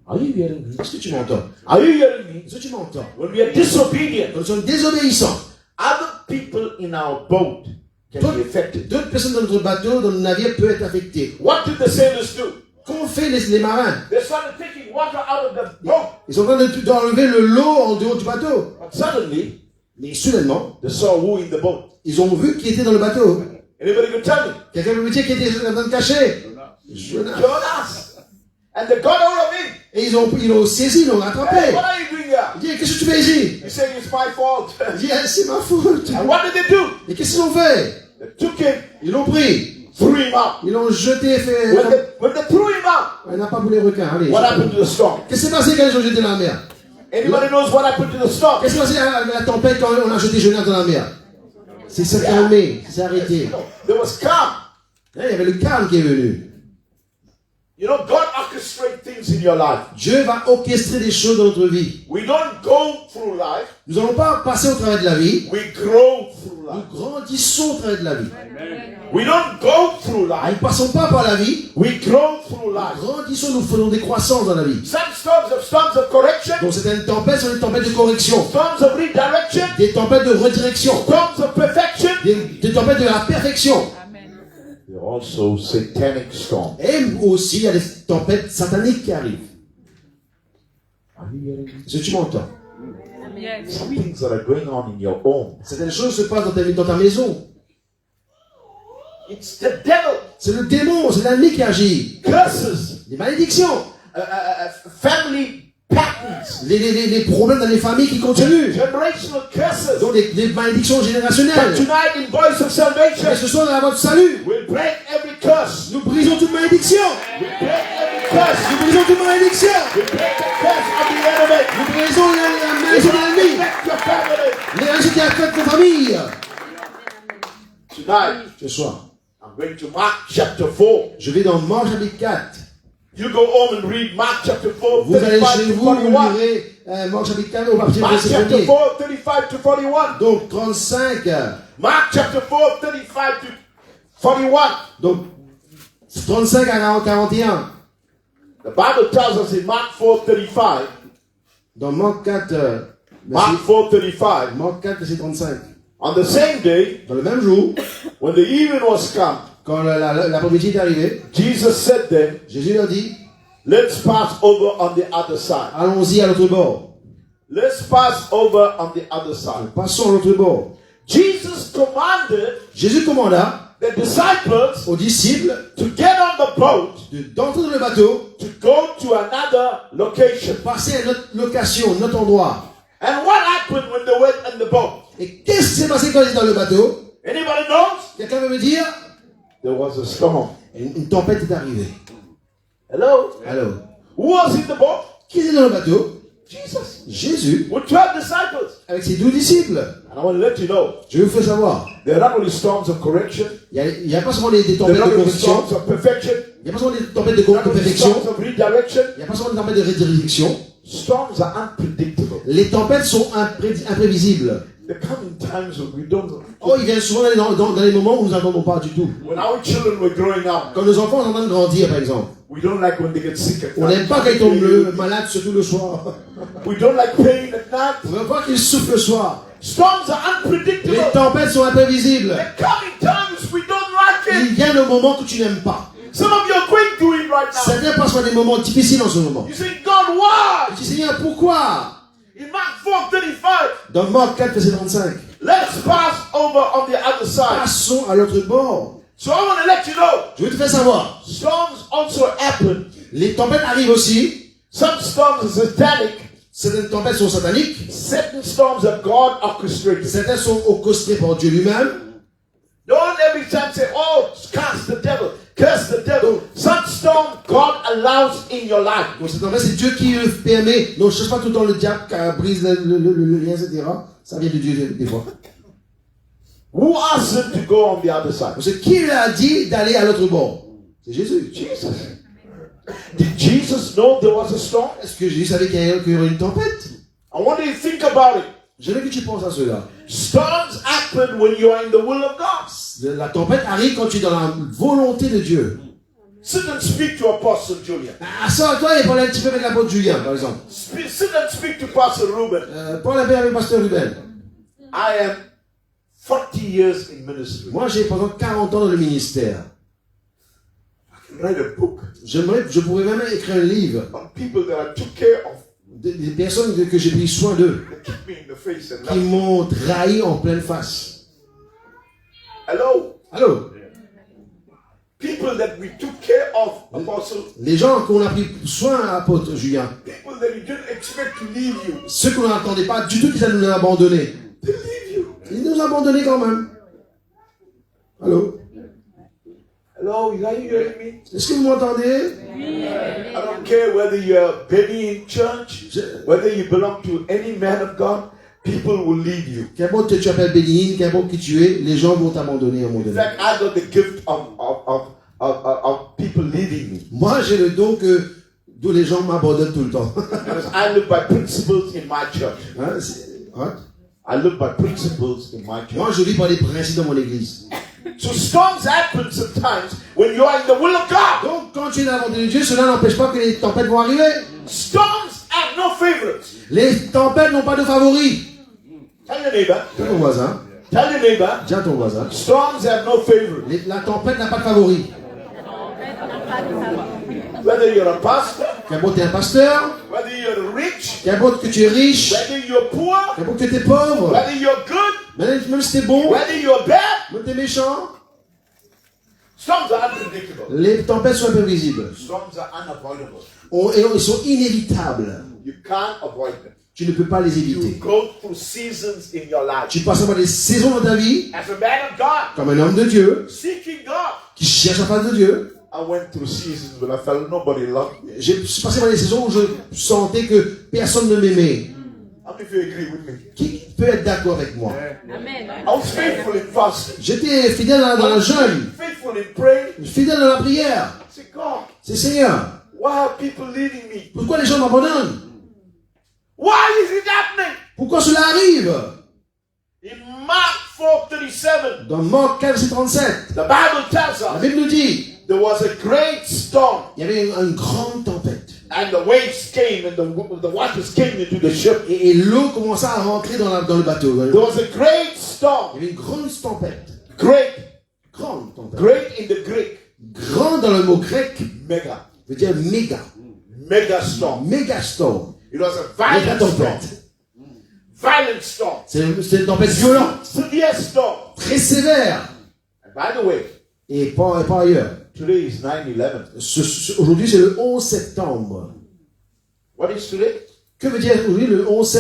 Are you hearing me? Est-ce que tu m'entends? Are you hearing me? Est-ce que tu m'entends? When we are disobedient, Quand nous sommes désobéissants, other people in our boat can be affected. d'autres personnes dans notre bateau, dans le navire, peuvent être affectées. What did the sailors do? Qu'ont fait les marins? They started taking water out of the boat. Ils sont en train d'enlever le lot en dehors du bateau. But suddenly, Mais soudainement, they saw who in the boat. ils ont vu qui était dans le bateau. Anybody can tell me? Quelqu'un peut me dire qui était en train de cacher? Jonas. Jonas. And they got hold of him. Et ils l'ont saisi, ils l'ont Hey, rattrapé. what are you doing here? Il dit, qu'est-ce que tu fais ici? He said, it's my fault. Il dit, ah, c'est ma faute. And what did they do? Et qu'est-ce qu'ils ont fait? They took him, Ils l'ont pris. threw him out. Ils l'ont jeté, fait... When they threw him out, On n'a pas voulu les requins, allez. what happened to the storm? Qu'est-ce qui s'est passé quand ils ont jeté dans la mer? Anybody knows what happened to the storm? Qu'est-ce qui s'est passé avec la tempête quand on a jeté Jonas dans la mer? C'est s'est calmé, c'est arrêté. There was calm. Là, il y avait le calme qui est venu. You know, God orchestrates things in your life. Dieu va orchestrer des choses dans notre vie. We don't go through life. Nous n'allons pas passer au travers de la vie, We grow through life. Nous grandissons au travers de la vie. We don't go through Nous life. ne passons pas par la vie. We grow through Nous life. grandissons, nous faisons des croissances dans la vie. Some storms of correction, Donc certaines tempêtes sont des tempêtes de correction, storms of redirection, des tempêtes de redirection, storms of perfection. des tempêtes de la perfection. There are also satanic storms. Et aussi, il y a des tempêtes sataniques qui arrivent. Are you hearing me? Est-ce que tu m'entends? Some things that are going on in your home. Certaines choses se passent dans ta maison. It's the devil. C'est le démon, c'est l'ennemi qui agit. Curses, Les malédictions, family patterns, les problèmes dans les familles qui continuent. generational curses. Donc les malédictions But générationnelles. tonight in Voice of Mais Salvation, ce soir, dans la voie du salut, we'll break every curse. nous brisons toute malédiction. We break every curse. Nous brisons toute malédiction. We break the curse of the enemy. Nous brisons la It malédiction de will l'ennemi. affect your family. Les malédictions qui affectent ta famille. Tonight, Ce soir, I'm going to Mark chapter 4. je vais dans Marc chapitre 4. You go home and read Mark chapter 4, Vous allez 35 chez to vous, vous 41. lirez Marc chapitre 4 au partir Mark de ce chapter premier. 4, 35 to 41. Donc 35, Mark chapter 4, 35 to 41. donc 35 à 41. The Bible tells us in Mark 4, 35. Dans Marc 4, Mark 4, 35. Marc 4, verset 35. On the same day, Dans le même jour, when the evening was come, quand l'après-midi est arrivé, Jesus said them, Jésus leur dit, let's pass over on the other side. allons-y à l'autre bord. Let's pass over on the other side. Passons à l'autre bord. Jesus commanded Jésus commanda the disciples aux disciples to get on the boat d'entrer dans le bateau, to go to another location. passer à une autre location, un autre endroit. And what happened when they went in the boat? Et qu'est-ce qui s'est passé quand ils étaient dans le bateau? Anybody knows? Quelqu'un veut me dire? There was a storm. Une tempête est arrivée. Hello? Alors, Who was in the boat? qui était dans le bateau? Jesus. Jésus, With 12 disciples. avec ses 12 disciples. And I want to let you know, Je vous fais savoir, there are not only storms of correction, il n'y a pas seulement des there tempêtes are de not only correction, storms of perfection, il n'y a pas seulement des tempêtes de there are not only perfection, storms of redirection. il n'y a pas seulement des tempêtes de redirection. Storms are unpredictable. Les tempêtes sont imprévisibles. There come in times when we don't know. Oh, ils viennent souvent dans les moments où nous n'entendons pas du tout. When our children were growing up, Quand nos enfants sont en train de grandir, par exemple, we don't like when they get sick at on n'aime night. pas quand ils tombent malades, surtout le soir. We don't like pain at night. On veut pas qu'ils souffrent le soir. Storms are Les unpredictable. tempêtes sont imprévisibles. There come in times we don't like Il it. vient le moment que tu n'aimes pas. Some of you are going through it right now. Certains passent par des moments difficiles en ce moment. You say, God, why? Tu dis, Seigneur, pourquoi? In Mark 4:35, Dans Marc 4, verset 35. let's pass over on the other side. Passons à l'autre bord. So I want to let you know, Je vais te faire savoir. storms also happen. Les tempêtes arrivent aussi. Some storms are satanic. Certaines tempêtes sont sataniques. Certain storms are God orchestrated. Certaines sont orchestrées par Dieu lui-même. Don't every time say, oh, curse the devil, curse the devil. Some storm God allows in your life. Donc cette tempête, c'est Dieu qui le permet. Donc je ne cherche pas tout le temps le diable qui brise le lien, etc. Ça vient de Dieu des fois. Who asked him to go on the other side? Donc c'est qui lui a dit d'aller à l'autre bord? C'est Jésus. Jesus. Did Jesus know there was a storm? Est-ce que Jésus savait qu'il y aurait une tempête? I want you to think about it. Je veux que tu penses à cela. Storms happen when you are in the will of God. La tempête arrive quand tu es dans la volonté de Dieu. Sit and speak to Apostle Julian. Assois-toi et parle un petit peu avec l'apôtre Julien, par exemple. Sit and speak to Pastor Ruben. Parle un peu avec le pasteur Ruben. I am 40 years in ministry. Moi, j'ai pendant 40 ans dans le ministère. I can write a book Je pourrais même écrire un livre on people that I took care of, des personnes que j'ai pris soin d'eux, that kicked me in the face and qui left. m'ont trahi en pleine face. Hello? Allô? People that we took care of, Apostle. Les gens qu'on a pris soin, apôtre Julien, People that you didn't expect to leave you. ceux qu'on n'attendait pas du tout qu'ils allaient nous abandonner, They leave you. ils nous ont abandonnés quand même. Allô? Hello, are you hearing me? Est-ce que vous m'entendez? I don't care whether you're baby in church, whether you belong to any man of God, people will leave you. Qu'importe que tu appelles Bénigne, qu'importe qui tu es, les gens vont t'abandonner à un moment In donné. fact, I got the gift of people leaving me. Moi, j'ai le don d'où les gens m'abandonnent tout le temps. Because I live by principles in my church. Hein, what? I live by principles in my Moi, church. je vis par des principes dans mon église. So storms happen sometimes when you are in the will of God. Donc, quand tu es dans la volonté de Dieu, cela n'empêche pas que les tempêtes vont arriver. Storms have no favorites. Les tempêtes n'ont pas de favoris. Tell your neighbor. Dis à ton voisin. Tell your neighbor. Dis à ton voisin. Storms have no favorites. La tempête n'a pas de favoris. Whether you're a pastor, Qu'importe tu es un pasteur, whether you're rich, qu'importe que tu es riche, whether you're poor, qu'importe que tu es pauvre, whether you're good, même si tu es bon, whether you're bad, même si tu es méchant, storms are unpredictable. les tempêtes sont imprévisibles. Storms are unavoidable. Ils sont inévitables. You can't avoid them. Tu ne peux pas les You éviter. go through seasons in your life. Tu passes par des saisons dans ta vie, As a man of God, comme un homme de Dieu, seeking God, qui cherche la face de Dieu. I went through seasons when I felt nobody loved me. Je suis passé par des saisons où je sentais que personne ne m'aimait. How many of you agree with me? Qui peut être d'accord avec moi? I was faithful in fasting, J'étais fidèle dans le jeûne, faithful in praying. fidèle dans la prière. I said, God, C'est Seigneur, why are people leaving me? pourquoi les gens m'abandonnent? Why is it happening? Pourquoi cela arrive? In Mark 4:37, Dans Marc 15:37, the Bible tells la us Bible nous dit, there was a great storm, il y avait une grande tempête. and the waves came, and the waters came into the ship. Et l'eau commença à rentrer dans le bateau. There was a great Il storm, y avait une grande tempête. great, Grande tempête. great in the Greek, Grand dans le mot grec mega, veut dire méga. mega storm. Méga storm. It was a Méga violent storm, tempête. violent storm, C'est une tempête violente, severe storm. très sévère. And by the way, Et pas ailleurs. today is 9/11. Aujourd'hui, c'est le 11 septembre. What is today? Que veut dire aujourd'hui le 11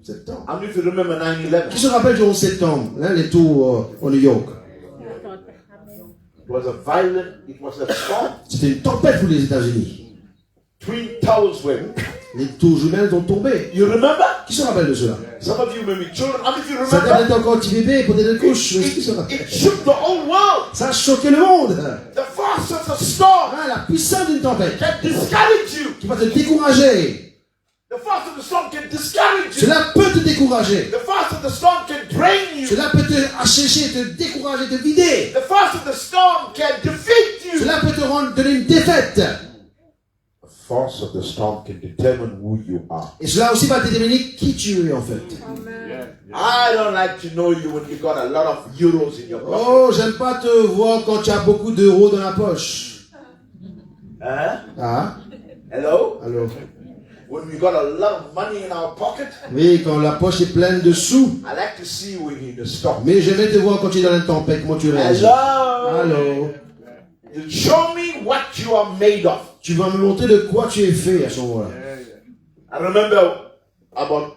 septembre? How many of you remember 9/11? Qui se rappelle du 11 septembre? Là, les tours au New York. It was a violent, it was a storm. C'était une tempête pour les États-Unis. Twin towers were. Les tours jumelles ont tombé. You remember? Qui se rappelle de cela? Some of you may be children. How many of you Certains remember? étaient encore petits bébés pour des couches. Mais qui se rappelle? It shook the whole world. Ça a choqué le monde. The force of the storm Ah, la puissance d'une tempête can discourage you. qui va te décourager. The force of the storm can discourage you. Cela peut te décourager. The force of the storm can drain you. Cela peut te assécher, te décourager, te vider. The force of the storm can defeat you. Cela peut te rendre donner une défaite. The force of the storm can determine who you are. Et cela aussi va déterminer qui tu es en fait. I don't like to know you when you got a lot of euros in your pocket. Oh, j'aime pas te voir quand tu as beaucoup d'euros dans la poche. Huh? Ah, Hello? alors. When we got a lot of money in our pocket, Oui, quand la poche est pleine de sous. I like to see you when you're in the storm. Mais j'aimerais te voir quand tu es dans la tempête, comment tu réagis. Hello? Alors, Show me what you are made of. tu vas me montrer de quoi tu es fait à ce moment-là. I remember about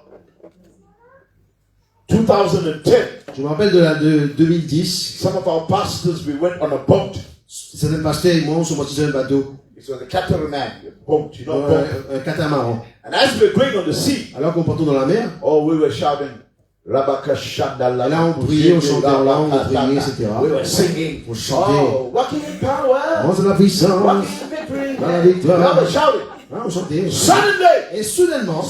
2010, Je me rappelle de 2010. some of our pastors, we went on a boat. Certains pasteurs et moi, on sont partis sur un bateau. It was a catamaran, a boat, you know, boat. Un catamaran. And as we were going on the sea, Alors qu'on partait dans la mer, oh, we were shouting, Rabaka Shandala. Et là, on priait, on chantait en langue, on priait, etc. We were singing. On chantait. Oh, walking in power. on de la puissance, Walking in victory. dans la victoire. Now we're shouting. Ah, on chantait. Suddenly, Et soudainement,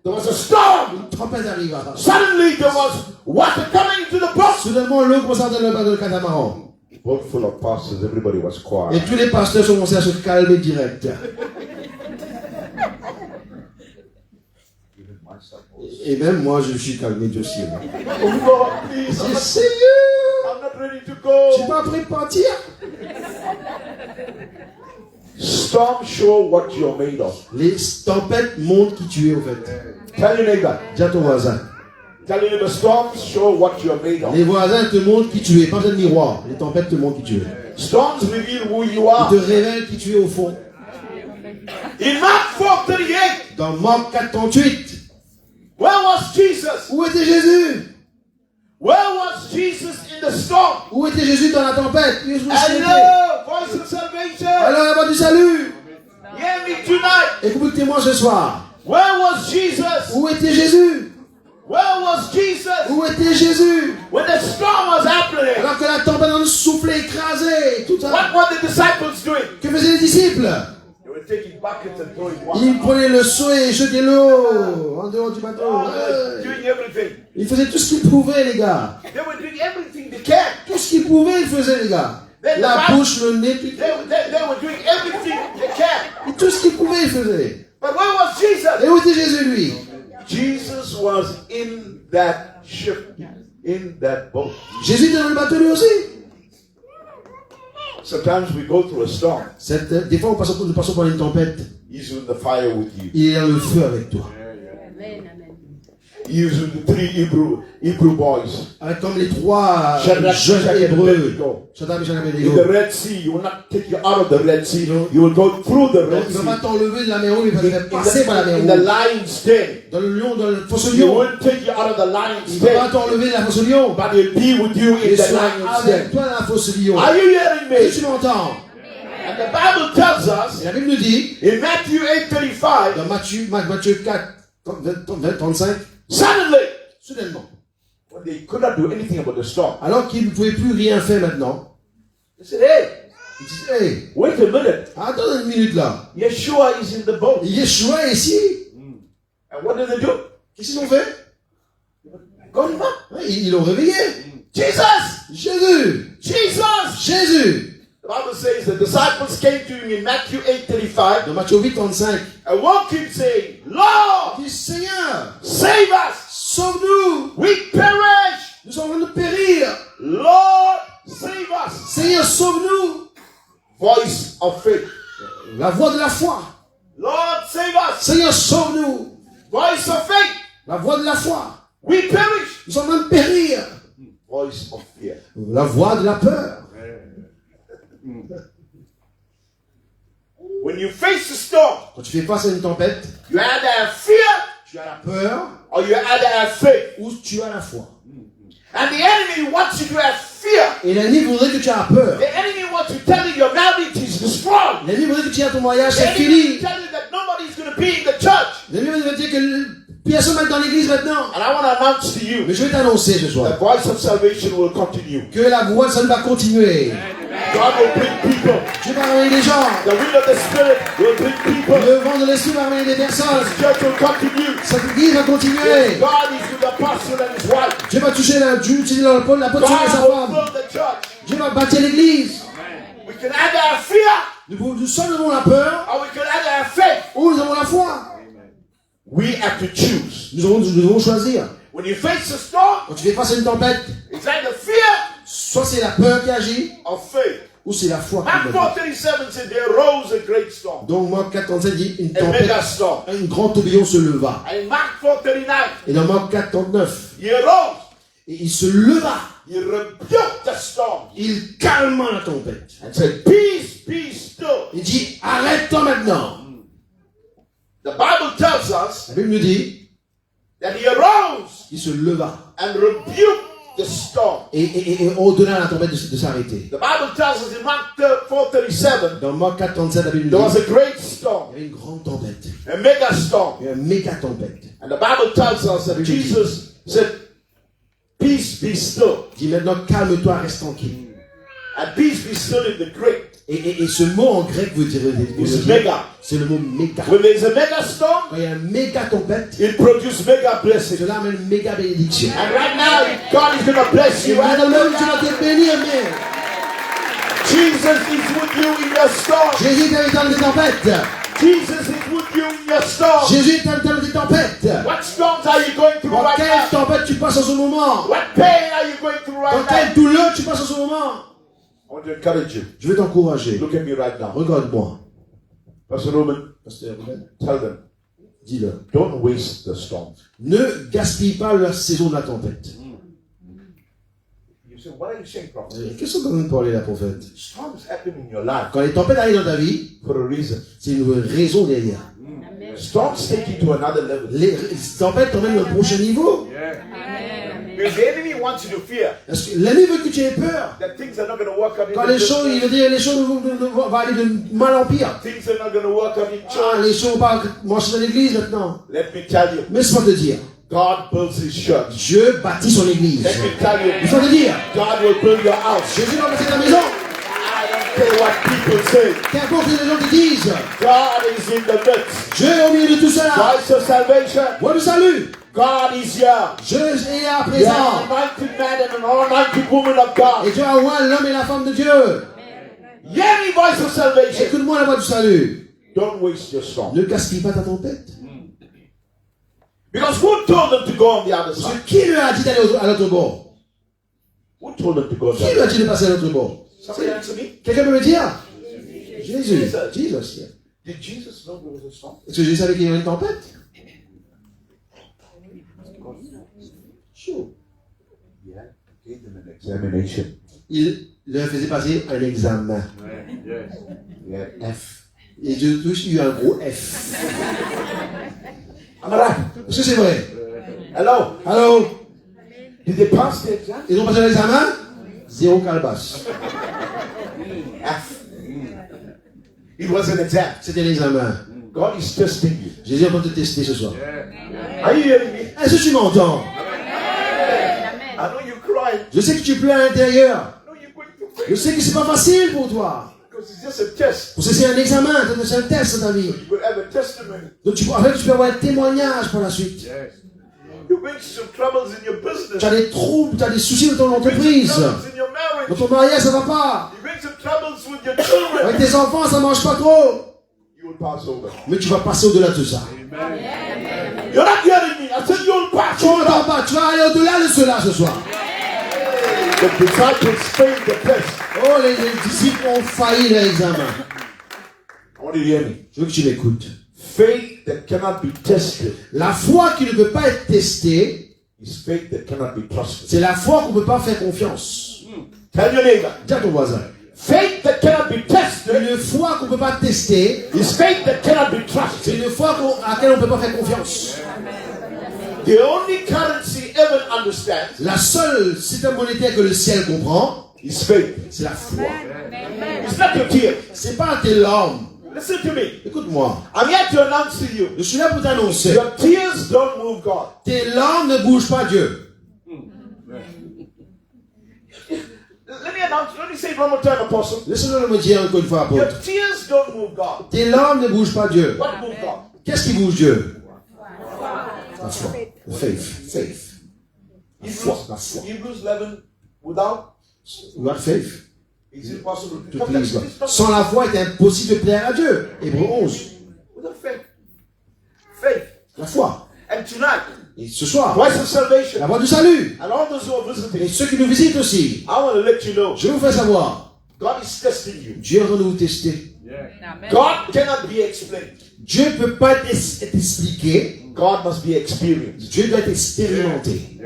there was a storm. une tempête arriva. Suddenly, there was water coming into the boat. Soudainement, l'eau commença à entrer dans le catamaran. Boat full of pastors, everybody was Et quiet. tous les pasteurs sont commencés à se calmer direct. Et même moi, je me suis calmé aussi. Oh Lord, please, J'ai dit, Seigneur, I'm not ready to je suis go. pas prêt de partir. Storm show what you're made of. Les tempêtes montrent qui tu es, en fait. Tell your neighbor. Dis à ton voisin. Tell your neighbor, storms show what you're made of. Les voisins te montrent qui tu es, pas besoin de miroir. Les tempêtes te montrent qui tu es. Storms reveal who you Ils are. te révèlent qui tu es au fond. In Mark 4:38, Dans Marc 4:38, where was Jesus? où était Jésus? Where was Jesus in the storm? Où était Jésus dans la tempête? Où est-ce que Jésus était? Hello, voice of salvation. Alors, la voix du salut. Hear me tonight. Écoutez-moi ce soir. Where was Jesus? Où était Jésus? Where was Jesus Où était Jésus? when the storm was happening? Alors que la tempête en soufflait, écrasée, tout ça. What were the disciples doing? Que faisaient les disciples? They were taking buckets and throwing water. Il prenait le seau et jetait l'eau en dehors du bateau. Doing everything. Il faisait tout ce qu'il pouvait, les gars. They were doing everything they can. Tout ce qu'il pouvait, il faisait, les gars. La bouche, le nez, tout. They were doing everything they can. Et tout ce qu'il pouvait, il faisait. But where was Jesus? Et où était Jésus, lui? Jesus was in that ship, in that boat. Jésus était dans le bateau, lui aussi. Sometimes we go through a storm. Des fois, nous passons par une tempête. He's in the fire with you. Il est dans le feu avec toi. He was with the three Hebrew boys. Avec comme les trois Shadrach, jeunes Meshach, and hébreux. Abednego. Shadrach, Meshach, et In Abednego. the Red Sea, you will not take you out of the Red Sea. You will go through the Donc, Red il ne va pas Sea. t'enlever de la mer rouge, il va te faire passer par la mer In the rouge. lion's den, Dans le lion, dans le fosse he lion. won't take you out of the lion's Il ne va pas den, t'enlever de la fosse lion. but he'll be with you in Il the sera lion's avec den. toi dans la fosse lion. Are you hearing Est-ce que tu me? m'entends? And the Bible tells us Et la Bible nous dit, in Matthew 8:35, dans Matthieu 4, 35, suddenly, soudainement, when they could not do anything about the storm, alors qu'ils ne pouvaient plus rien faire maintenant, they said, hey, ils disent, hey, wait a minute. attends une minute là. Yeshua is in the boat. Yeshua est ici. And what did they do? Qu'est-ce qu'ils ont fait? Got him up. Ouais, ils l'ont réveillé. Jesus! Jésus! Jesus! Jésus! The Bible says the disciples came to him in Matthew 8:35 Dans Matthieu 8, 35, and woke him saying, Lord, il dit, Seigneur, save us! sauve-nous! We perish! Nous sommes en train de périr! Lord, save us! Seigneur, sauve-nous! Voice of faith. La voix de la foi. Lord, save us! Seigneur, sauve-nous! Voice of faith. La voix de la foi. We perish! Nous sommes en train de périr. Voice of fear. La voix de la peur. When you face the storm, Quand tu fais face à une tempête, you either have fear tu as la peur or you either have faith. ou tu as la foi. And the enemy wants you to have fear. Et l'ennemi voudrait que tu aies peur. The enemy wants to tell you your marriage is destroyed. L'ennemi voudrait que tu aies ton mariage, The c'est enemy wants fini. to tell you that nobody is going to be in the church. L'ennemi va te dire que personne va être dans l'église maintenant. And I want to announce to you, Mais je vais t'annoncer ce the soir voice of salvation will continue. que la voix de Salut va continuer. God will bring people. Dieu va ramener des gens. The wind of the Spirit will bring people. Le vent de l'esprit va ramener des personnes. This church will continue. Cette église va continuer. God is with the pastor and his wife. Dieu va toucher Dieu utiliser l'apôtre et sa God will femme. build the church. Dieu va bâtir l'église. We can either have fear Nous sommes devant la peur or we can either have faith. ou nous avons la foi. We have to choose. Nous devons choisir. When you face a storm, Quand tu fais face à une tempête, it's either fear soit c'est la peur qui agit, or faith. ou c'est la foi qui Mark agit. 4:37 said there arose a great storm, Donc Marc 4:37 dit une a tempête, mega storm. un grand tourbillon se leva. And in Mark 4:39, Et dans Marc 4:39, he arose, et il se leva, he rebuked the storm, il calma la tempête. and said, Peace, be still. Il dit arrête-toi maintenant. The Bible tells us La Bible nous dit that he arose il se leva and rebuked the storm. et ordonna à la tempête de s'arrêter. The Bible tells us in Mark 4:37, Dans Marc 4:37, la Bible there nous was dit a great il storm, y avait une grande tempête, a mega storm. il y avait une méga tempête. And the Bible tells us that Jesus said, Peace, be still. Il dit maintenant calme-toi, reste tranquille. And peace be still in the Greek. Et ce mot en grec veut dire, It's mega. c'est le mot méga. When there's a mega storm, Quand il y a une méga tempête, it produces mega blessing. cela amène une méga bénédiction. And right now, God is going to bless Et you. Right maintenant, now. Dieu va te bénir, mais Jesus is with you in your storm. Jésus est avec toi dans tes tempêtes. Jesus is with you in your storm. Jésus est avec toi dans tes tempêtes. What storms are you going through Dans right quelle now? tempête tu passes en ce moment? What pain are you going through Dans right quelle now? douleur tu passes en ce moment? I want to encourage you. Je vais t'encourager. Look at me right now. Regarde-moi. Pastor Roman, Pasteur Ruben, tell them, dis-le. don't waste the storm. Ne gaspille pas la saison de la tempête. You say, what are you saying, prophet? Qu'est-ce qu'on vient de parler là, prophète? Storms happen in your life Quand les tempêtes arrivent dans ta vie, for a reason. c'est une raison derrière. Storms take you to another level. Les tempêtes t'emmènent au prochain niveau. Because the enemy wants you to fear Parce que l'ennemi veut que tu aies peur. that things are not going to work out in Quand the les choses, il business. veut dire, les choses vont aller de mal en pire. Things are not going to work out in Ah, church. les choses vont pas marcher dans l'église maintenant. Let me tell you, Mais c'est pas te dire. God builds his church. Dieu bâtit son église. Let me tell Il you, faut te dire. God will build your house. Jésus va bâtir ta maison. I don't care what people say. Qu'importe ce que les gens te disent. God is in the midst. Dieu est au milieu de tout cela. Voice of salvation. Voix de salut. God is here. Dieu est à You présent. are an anointed man and an anointed woman of God. Et Dieu a oint l'homme et la femme de Dieu. Hear me, voice of salvation. Écoute-moi la voix du salut. Don't waste your storm. Ne gaspille pas ta tempête. Because who told them to go on the other Parce side? que qui lui a dit d'aller à l'autre bord? Who told them to go on the Qui lui other a dit de passer à l'autre bord? side? Somebody answer me. Quelqu'un peut me dire? Jésus. Jésus. Did Jesus know there was a storm? Est-ce que Jésus savait qu'il y avait une tempête? Sure. Yeah. Gave them an examination. Il leur faisait passer un examen. Yeah. F. Et Dieu touche, il y a eu un gros F. Am I right? Est-ce que c'est vrai? Hello. Allô? Did they pass the exam? Ils ont passé l'examen? Zéro calebasse. F. It was an exam. C'était l'examen. God is testing you. Jésus est en train de te tester ce soir. Are you hearing me? Est-ce que tu m'entends? I know you crying. Je sais que tu pleures à l'intérieur. I know you're going to Je sais que c'est pas facile pour toi. because it's just a test. Parce que c'est un examen, c'est un test dans ta vie. You could have a testimony. Donc en fait, tu peux avoir un témoignage pour la suite. You're going through some troubles in your business. Tu as des troubles, tu as des soucis dans ton You're going through entreprise. troubles in your marriage. Dans ton mariage, ça va pas. You're going through troubles with your children. Avec tes enfants, ça marche pas trop. You will pass over. Mais tu vas passer au-delà de tout ça. You're not hearing me. I said you will pass Tu over. n'entends pas, tu vas aller au-delà de cela ce soir. The disciples failed the test. Oh, les disciples ont failli l'examen. I want you to hear me. Je veux que tu m'écoutes. Faith that cannot be tested La foi qui ne peut pas être testée, is faith that cannot be trusted. c'est la foi qu'on ne peut pas faire confiance. Tell your neighbor. Dis à ton voisin. Faith that cannot be tested Une foi qu'on ne peut pas tester, is faith that cannot be c'est trusted. une foi à laquelle on ne peut pas faire confiance. The only currency heaven understands La seule système monétaire que le ciel comprend, is faith. c'est la foi. It's not your tears. C'est pas tes larmes. Listen to me. Écoute-moi. I'm here to announce to you. Je suis là pour t'annoncer. Your tears don't move God. Tes larmes ne bougent pas Dieu. Let me say it one more time, Apostle. Laisse-le me dire encore une fois, Your apôtre. tears don't move God. Tes larmes ne bougent pas Dieu. What moves God? Qu'est-ce qui bouge Dieu? La foi. Faith. Faith. La foi. La foi. Hebrews 11, without, Without faith. it's impossible To to please God. please God. Sans la foi, il est impossible de plaire à Dieu. Hébreux 11. Without faith. Faith. La foi. And tonight, Et ce soir, voice of salvation, la voix du salut. and all those who are Et visiting, ceux qui nous visitent aussi, I want to let you know, je vous fais savoir, God is testing you. Dieu est en train de vous tester. God cannot be explained. Dieu ne peut pas être expliqué. God must be experienced. Dieu doit être expérimenté.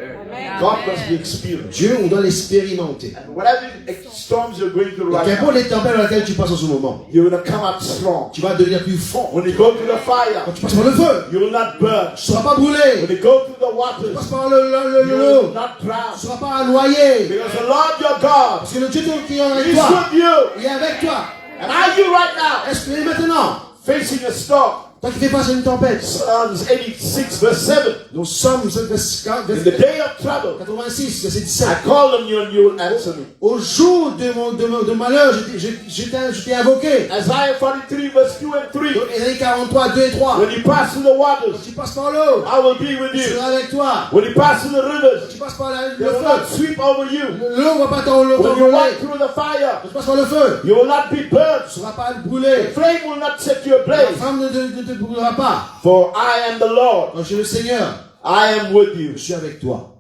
God must be experienced. Dieu, on doit l'expérimenter. And whatever storms you're going through Et right qu'importe now, les tempêtes dans lesquelles tu passes en ce moment, you're going to come out strong. tu vas devenir plus fort. When you go through the Quand fire, tu passes par le feu, you will not burn. tu ne seras pas brûlé. When you go through the Tu waters, passes par you will l'eau, not tu ne drown. seras pas noyé. Because the Lord your God Parce que le Dieu qui est avec is toi, with you. il est avec toi. And are you right now Est-ce que maintenant, facing a storm? toi qui fais face à une tempête, Psalms 86 verse 7. nous sommes In the day of trouble, 86, verset 17. I call on you and you will answer me. Au jour de malheur, je t'ai invoqué. Isaiah 43 verse 2 and 3. Donc, Ésaïe 43, 2 et 3. When you pass through the waters, Tu passes par l'eau, I will be with je you. serai avec toi. When you pass through the rivers, Tu passes par le they will not feu. sweep over you. L'eau ne va pas When you t'envoler. walk through the fire, Tu passes par le feu. you will not be burned. Tu ne seras pas brûlé. Flame will not set you La ablaze. femme ne te brûlera pas. For I am the Lord. Quand je suis le Seigneur, I am with you. je suis avec toi.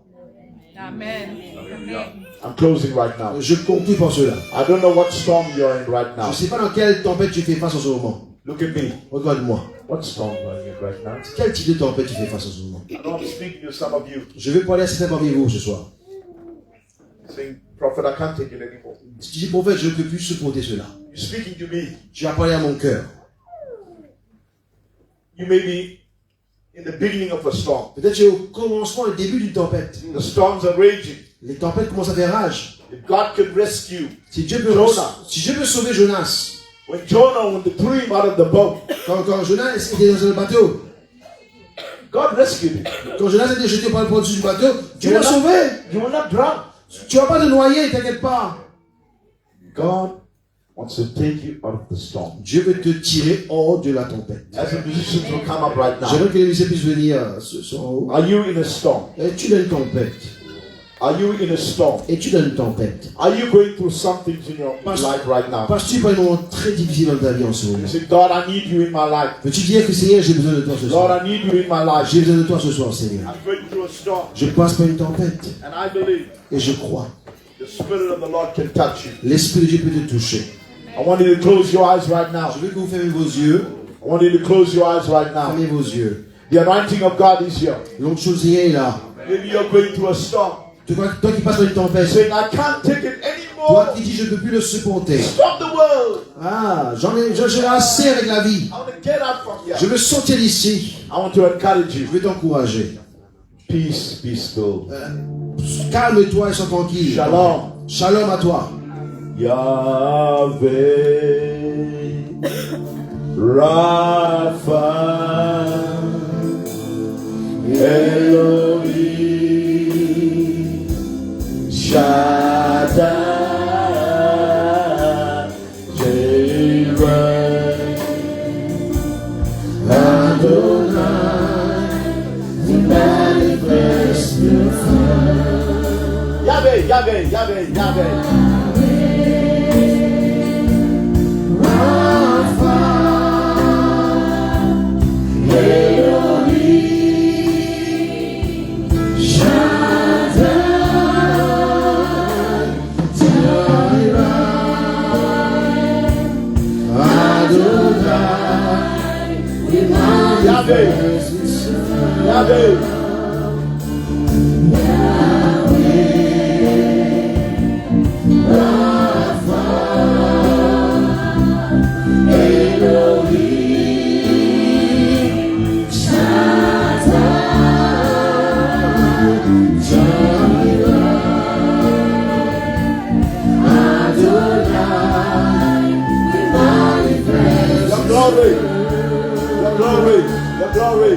I'm closing right now. Je conclue par cela. I don't know what storm you're in right Je now. ne sais pas dans quelle tempête tu fais face en ce moment. Look at me. Regarde-moi. What storm are you in right now? Quel type de tempête tu fais face en ce moment? I know I'm speaking to some of you, Je vais parler à certains parmi vous ce soir. saying, Prophet, I can't take it anymore. Si tu dis prophète, je ne peux plus supporter cela. You're speaking to me. Tu as parlé à mon cœur. You may be in the beginning of a storm. Peut-être tu es au commencement, au début d'une tempête. The storms are raging. Les tempêtes commencent à faire rage. If God could rescue, Si Dieu peut, Jonah. si Dieu peut sauver Jonas, when they threw him out of the boat, quand Jonas était dans le bateau, God rescued him. quand Jonas était jeté par le dessus du bateau, Dieu You l'a will sauvé. You will not drown. Tu vas pas te noyer, t'inquiète pas. God wants to take you out of the storm. Dieu veut te tirer hors de la tempête. As the musicians will come up right now. J'aimerais que les musiciens puissent venir ce en haut. Are you in a storm? Es-tu dans une tempête? Are you in a storm? Es-tu dans une tempête? Are you going through something in your life right now? Passes-tu par un moment très difficile dans ta vie en ce moment? You say, God, I need you in my life. Veux-tu dire que Seigneur, j'ai besoin de toi ce Lord, soir? I need you in my life. J'ai besoin de toi ce soir, Seigneur. I'm going through a storm, Je passe par une tempête and I believe et je crois. the Spirit of the Lord can touch you. L'Esprit de Dieu peut te toucher. I want you to close your eyes right now. Je veux que vous fermez vos yeux. I want you to close your eyes right now. Fermez vos yeux. The anointing of God is here. L'onction du Seigneur est là. Maybe you're going through a storm. Toi qui passes par une tempête. Saying, I can't take it Toi anymore. qui dis je ne peux plus le supporter. Stop the world. Ah, j'en ai assez avec la vie. I want to get out from here. Je veux sortir d'ici. I want to encourage you. Je veux t'encourager. Peace, be still. Calme-toi et sois tranquille. Shalom. Shalom à toi. Yahweh, Rapha, Elohim, Shaddai, Jireh, Adonai, we manifest yourself. Yahweh, Yahweh, Yahweh, Yahweh. Yahweh, Yahweh, Rapha, Elohim, Shaddai, Jireh, Adonai, we manifest your glory. Your glory, your glory.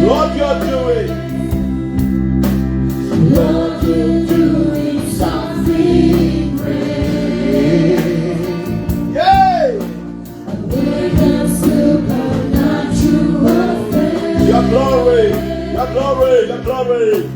Lord, you're doing. Lord, you're doing something great. Yay! Your glory, your glory, your glory.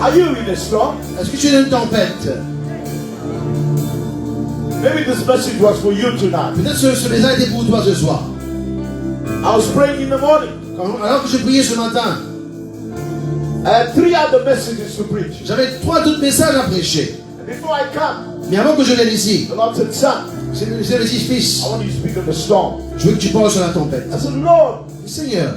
Are you in a storm? Est-ce que tu es dans une tempête? Maybe this message was for you tonight. Peut-être ce message était pour toi ce soir. I was praying in the morning. Alors que je priais ce matin, I had 3 other messages to preach. j'avais 3 autres messages à prêcher. And before I come, Mais avant que je vienne ici, the Lord said, son, c'est le dit, fils, I want you to speak of the storm. je veux que tu parles sur la tempête. I said, Lord, Seigneur,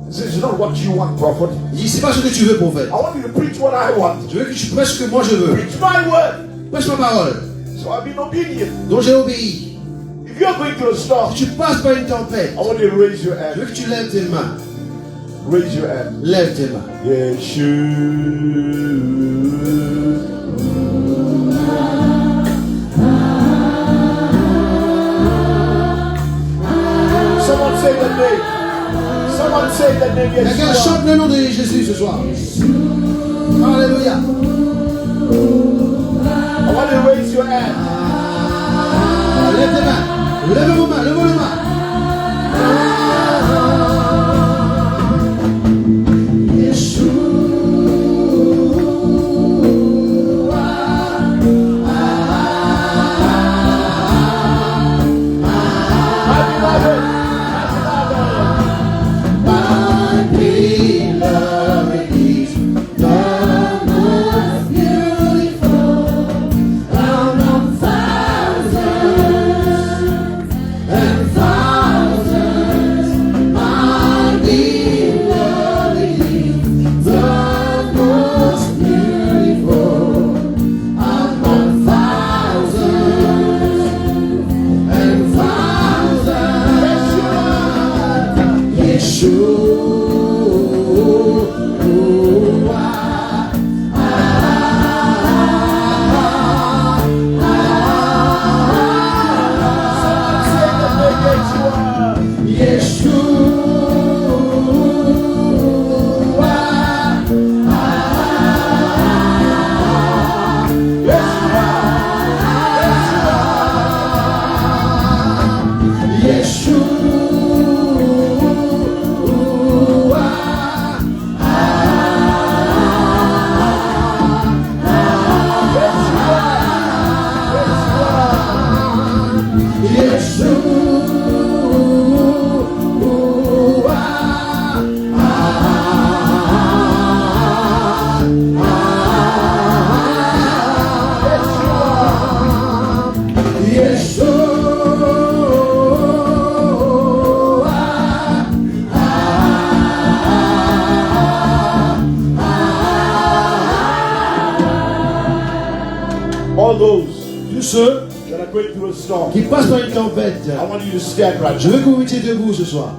this is not what you want, prophet. il dit, c'est pas ce que tu veux, prophète. I want you to preach what I want. Je veux que tu prêches ce que moi je veux. Preach my word. Prêche ma parole, So I've been obedient. dont j'ai obéi. If you're going through a storm, Si tu passes par une tempête, I want you to raise your je hand. veux que tu lèves tes mains. Raise your hand. Lève tes mains. Yeshua. say the name. Someone say the name. Quelqu'un Yeshua. chante le nom de Jésus ce soir. Alléluia. I want you to raise your hand. Lève tes mains. Lève vos mains. Lève vos mains. All those Tous ceux that are going through a storm, qui passent par une tempête, I want you to stand right je now. veux que vous mettiez debout ce soir.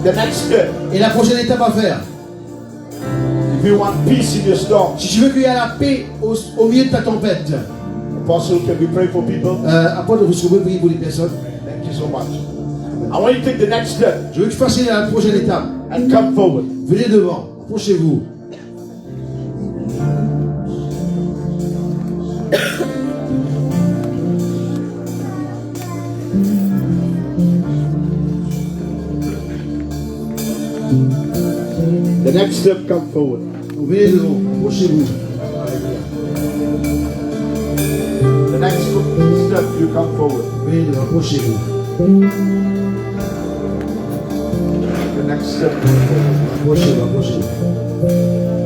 The next step, Et la prochaine étape à faire, if you want peace in your storm, si tu veux qu'il y ait la paix au milieu de ta tempête, Apostle, can we pray for people? apôtre, vous pouvez prier pour les personnes. Thank you so much. I want you to take the next step Je veux que tu fasses la prochaine étape. and come forward. Venez devant, approchez-vous. The next step, come forward. Venez devant, approchez-vous. The next step, you come forward. Venez devant, approchez-vous. The next step, come forward. Approchez-vous, approchez-vous.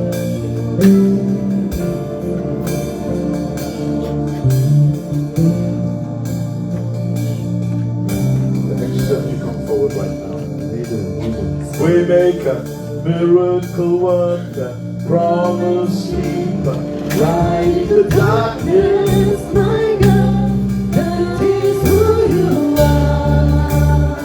The next step, you come forward right now. Venez devant. We make a miracle worker, promise keeper, light in the darkness. Yes, my God, that is who you are.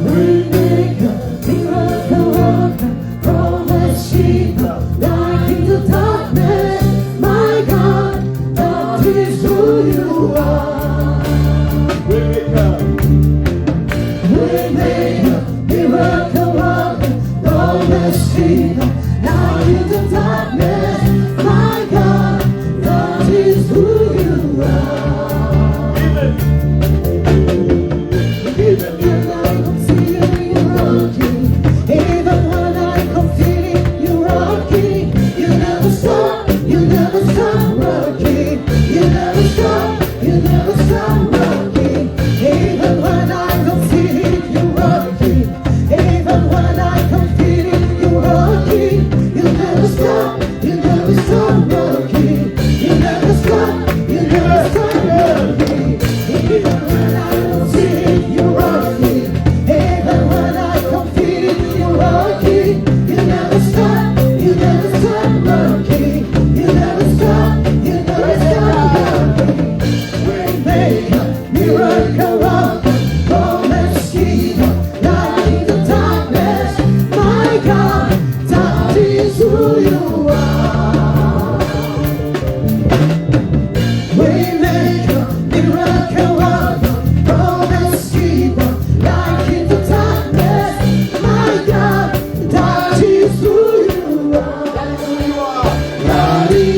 We make a miracle worker, promise keeper, light in the darkness. My God, that is who you are. We make a We make a miracle worker, promise keeper, light in the darkness. My God.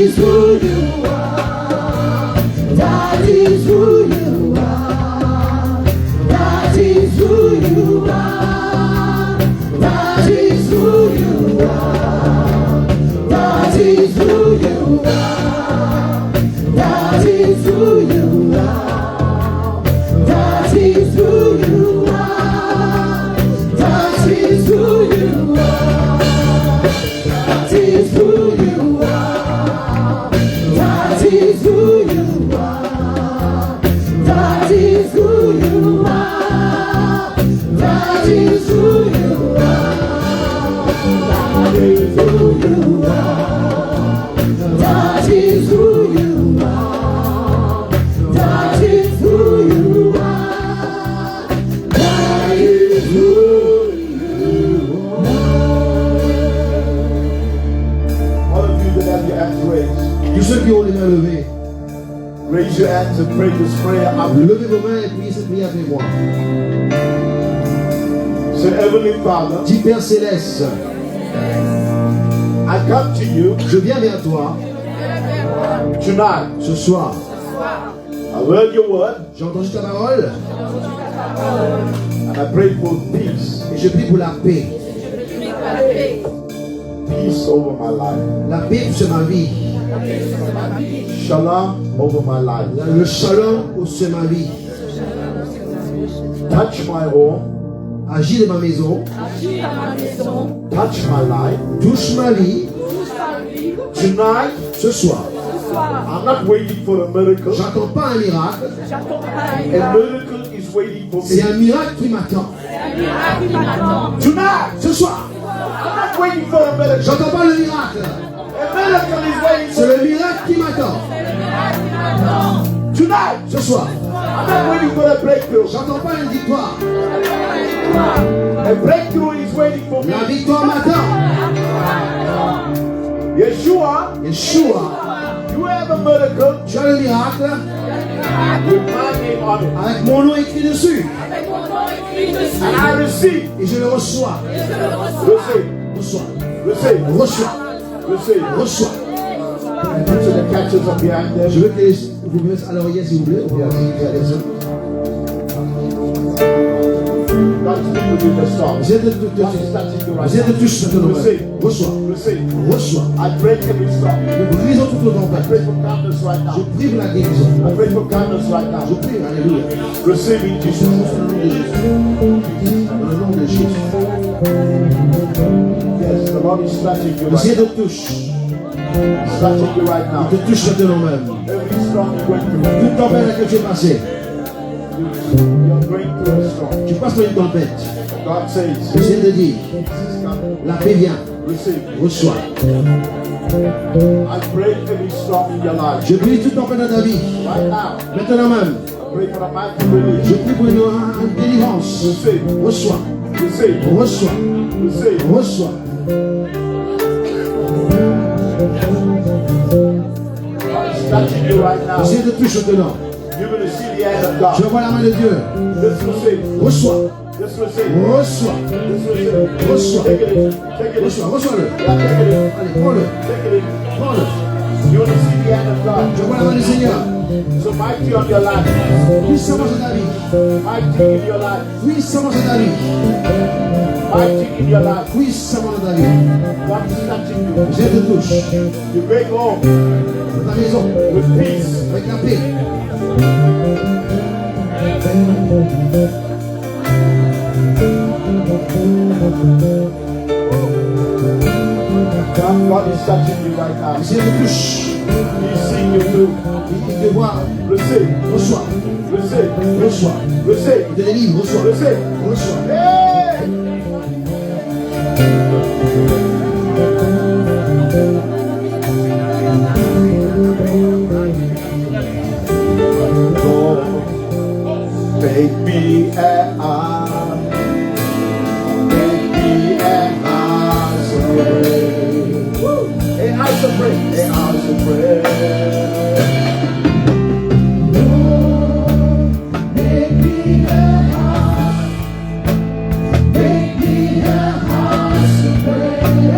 is who you are. That is who you are. That is who you are. That is who you are. That is who you are. That is who you are. That is who you are. That is who you are. That is who you are. That is who you are. That is who you are. That is who you are. That is who you are. That is who you are. That is who you are. That is who you All of you that have your hands raised, Tous ceux qui ont les mains levées, raise your hands and pray this prayer up. levez vos mains et priez cette prière avec moi. Say, Heavenly Father, Dis Père Céleste, I come to you je viens vers toi tonight. ce soir. I heard your word J'ai entendu ta parole and I pray for peace. et je prie pour la paix. Peace over my life. La paix sur ma vie. Shalom over my life. Le shalom sur ma vie. Touch my home. Agis de ma maison. Touch my life. Touche ma vie. Tonight, Ce soir. I'm not waiting for a miracle. J'attends pas un miracle. A miracle is waiting for C'est me. un miracle qui m'attend. Tonight, Ce soir. I'm not waiting for a miracle. J'attends pas le miracle. A miracle is waiting C'est for le me. miracle qui m'attend. Tonight, Ce soir. I'm not waiting for a breakthrough. J'attends pas une victoire. A breakthrough is waiting for me. La victoire m'attend. Yeshua, Yeshua, you have a miracle tu as le miracle with my name on it. avec mon nom écrit dessus. And I receive. Et je le reçois. Receive. Reçois. Receive. Reçois. Receive. Reçois. And to the catchers of behind them. Je veux que vous me mettez à l'oreille s'il vous plaît. Ou bien si vous allez seul. God speak with you in the storm. Vous êtes de Vous êtes tous maintenant. Reçois. Receive. Reçois. I break every storm. Nous brisons toute I tempête. pray for calmness right Je now. prie pour la guérison. I pray for calmness right Je now. prie, alléluia. Receive in Jesus. Dans le nom de Jésus. Yes, the Lord is touching you Le right Seigneur now. te touche. He's touching you right now. Il te touche maintenant même. Every storm you're going through. Toute tempête à laquelle tu es passé. You're going through a storm. Tu passes par une tempête. God Le says, Seigneur te dit, it's coming. la paix vient. Receive. Reçois. I break every storm in your life. Je brise toute tempête dans ta vie. Right now. Maintenant même. I pray for a mighty release. Je prie pour une délivrance. Receive. Reçois. Receive. Reçois. Receive. Reçois. He's touching you right now. Le Seigneur te touche maintenant. You're going to see the hand of Je God. vois la main de Dieu. Just receive. Reçois. Just receive. Reçois. Just receive. Reçois. Take it in. Take it in. Reçois. Reçois-le. Yeah, take it in. Allez, prends-le. Take it in. Prends-le. You want to see the hand of God. Je vois la main du Seigneur. So mighty on your life. Puissamment sur ta vie. Mighty in your life. Puissamment sur ta vie. Mighty in your life. Puissamment dans ta vie. God is touching you. Je te touche. You bring home Dans ta maison. with peace. Avec la paix. God is touching you right now. Le Seigneur te touche. He's seeing you through. Il te voit. Receive. Reçois. Receive. Reçois. Receive. Il te délivre. Reçois. Receive. Reçois. Hey! Lord, make me an eye. Make me an house of prayer. A house of prayer. A house of prayer. Make me a house. Make me a house of prayer.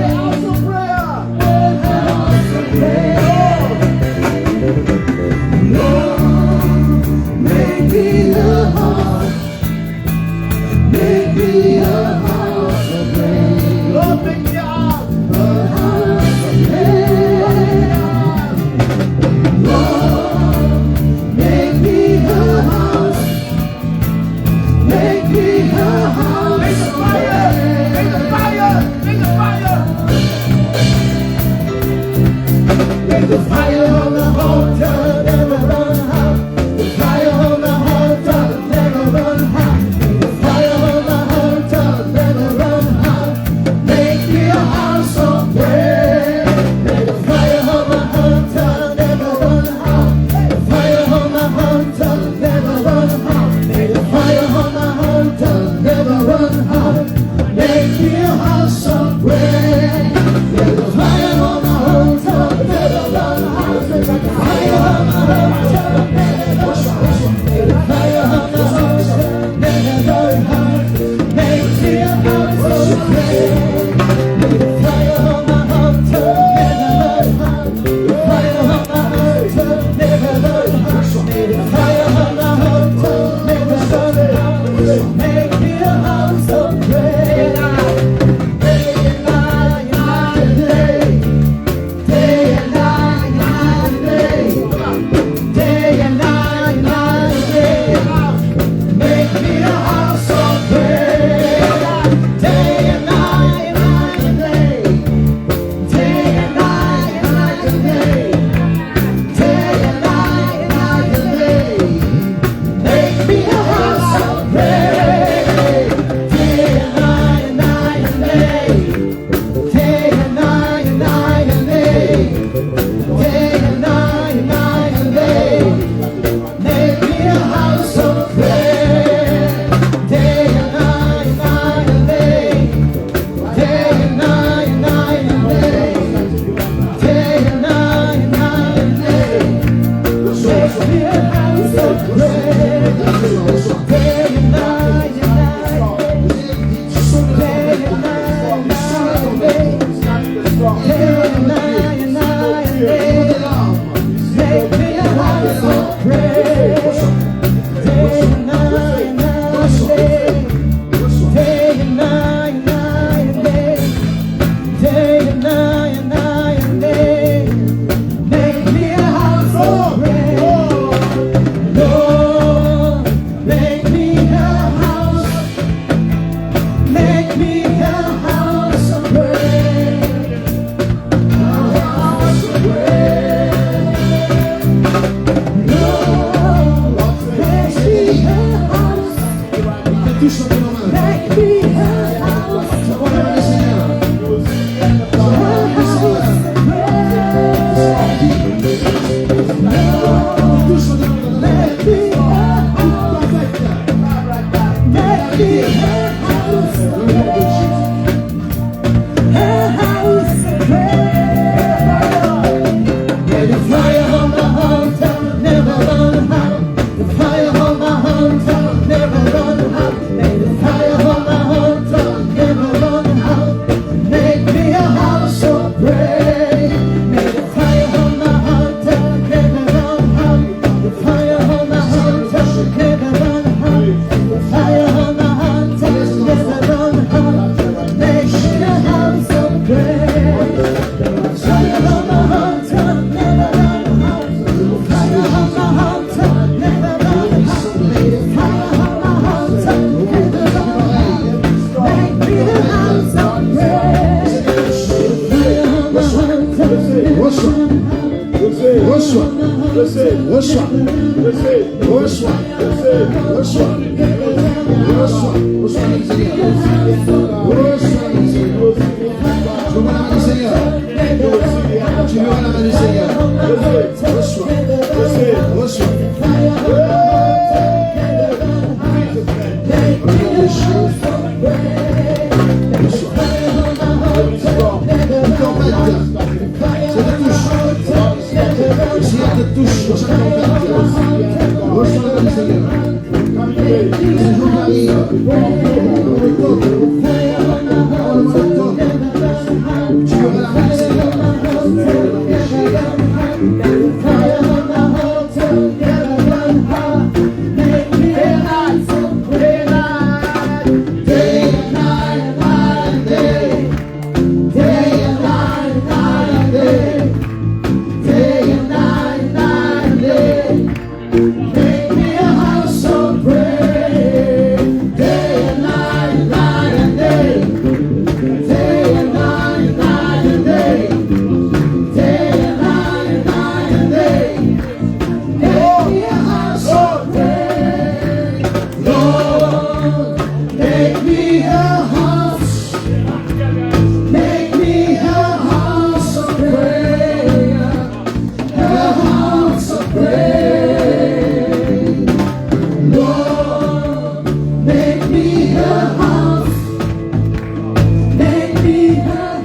of prayer. Lord, make me a house. Make me a house of prayer. A house of prayer. Lord, make me a house. Make me a house.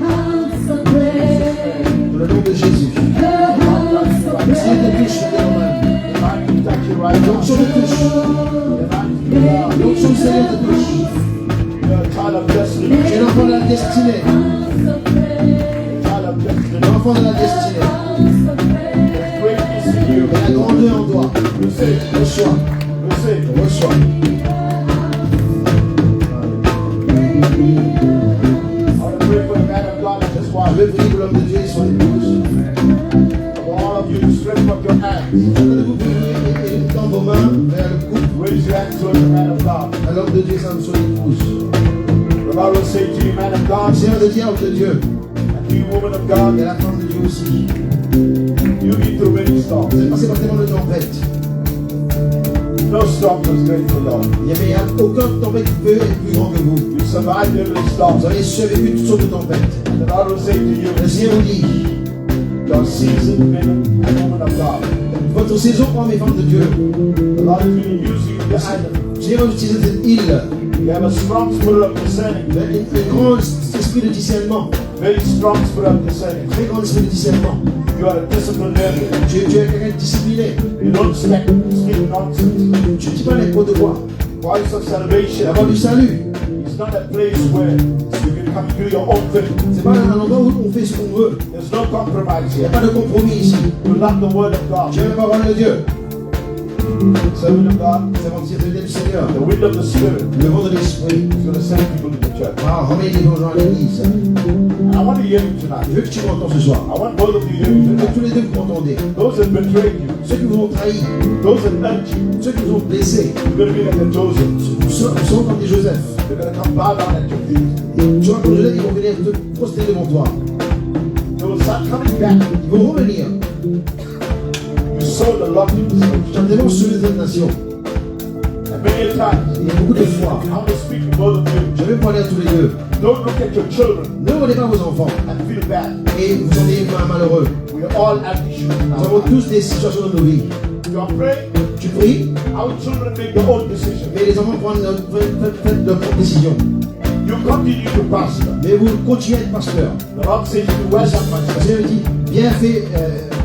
Vous avez survécu toutes sortes de tempêtes. Le Seigneur vous dit, votre saison, homme et femme de Dieu, le Seigneur va utiliser cette île. You have a strong spirit of discerning. Un grand esprit de discernement. Very strong spirit of discerning. Très grand esprit de discernement. You are a disciplinarian. Tu es quelqu'un discipliné. You don't speak nonsense. Tu ne dis pas n'importe quoi. Voice of salvation. La voix du salut. It's not a place where you can come do your own thing. C'est pas un endroit où on fait ce qu'on veut. There's no compromise Il n'y a here. pas de compromis ici. You love the word of God. Tu aimes la parole de Dieu. Servant of God. C'est du Seigneur. The wind of the Spirit Le vent de l'esprit is going to send people to the church. va ramener des gens à l'église. I want to hear you tonight. Je veux que tu m'entends ce soir. I want both of you to hear me Je veux que tonight. tous les deux vous m'entendez. Those that betrayed you, Ceux qui vous ont trahi, those that hurt you, ceux qui vous ont blessé, you're going to be like the Joseph. ils sont comme des Joseph. They're going to come bow down at your feet. Et tu vois, comme Joseph, ils vont venir te proster devant toi. They will start coming back. Ils vont revenir. You sold a lot to this nation. Tu as tellement sauvé cette nation. And many a times, Et beaucoup de fois, I want to speak to both of you. je vais parler à tous les deux. Don't look at your children Ne regardez pas vos enfants and feel bad. et vous sentez malheureux. We all have issues in Nous our avons lives. tous des situations dans nos vies. You are praying, Tu pries, our children make their own decisions. mais les enfants prennent leur propre décision. You continue to pastor. Mais vous continuez à être pasteur. The Lord says to well done, my Le son. Seigneur dit, bien fait,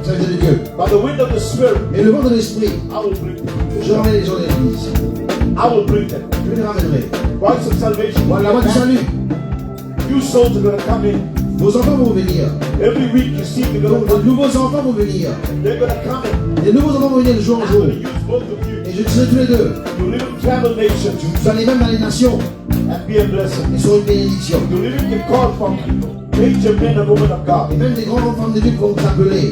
serviteur de Dieu. By the wind of the Spirit, Mais le vent de l'esprit, I will bring them. je ramène les gens de l'église. I will bring them. Je les ramènerai. Voice of salvation. Voilà la voie du salut. New souls are going to come in. Vos enfants vont venir. Every week you see they're going Donc, to de nouveaux enfants vont venir. they're going to come in. Les nouveaux enfants vont venir de jour en I'm jour. going to use both of you. Et je serai tous les deux. You live in travel nations Vous allez même dans les nations and be a blessing. et seront une bénédiction. You live in call from major men and women of Et God même des grandes femmes de Dieu qui vont vous appeler.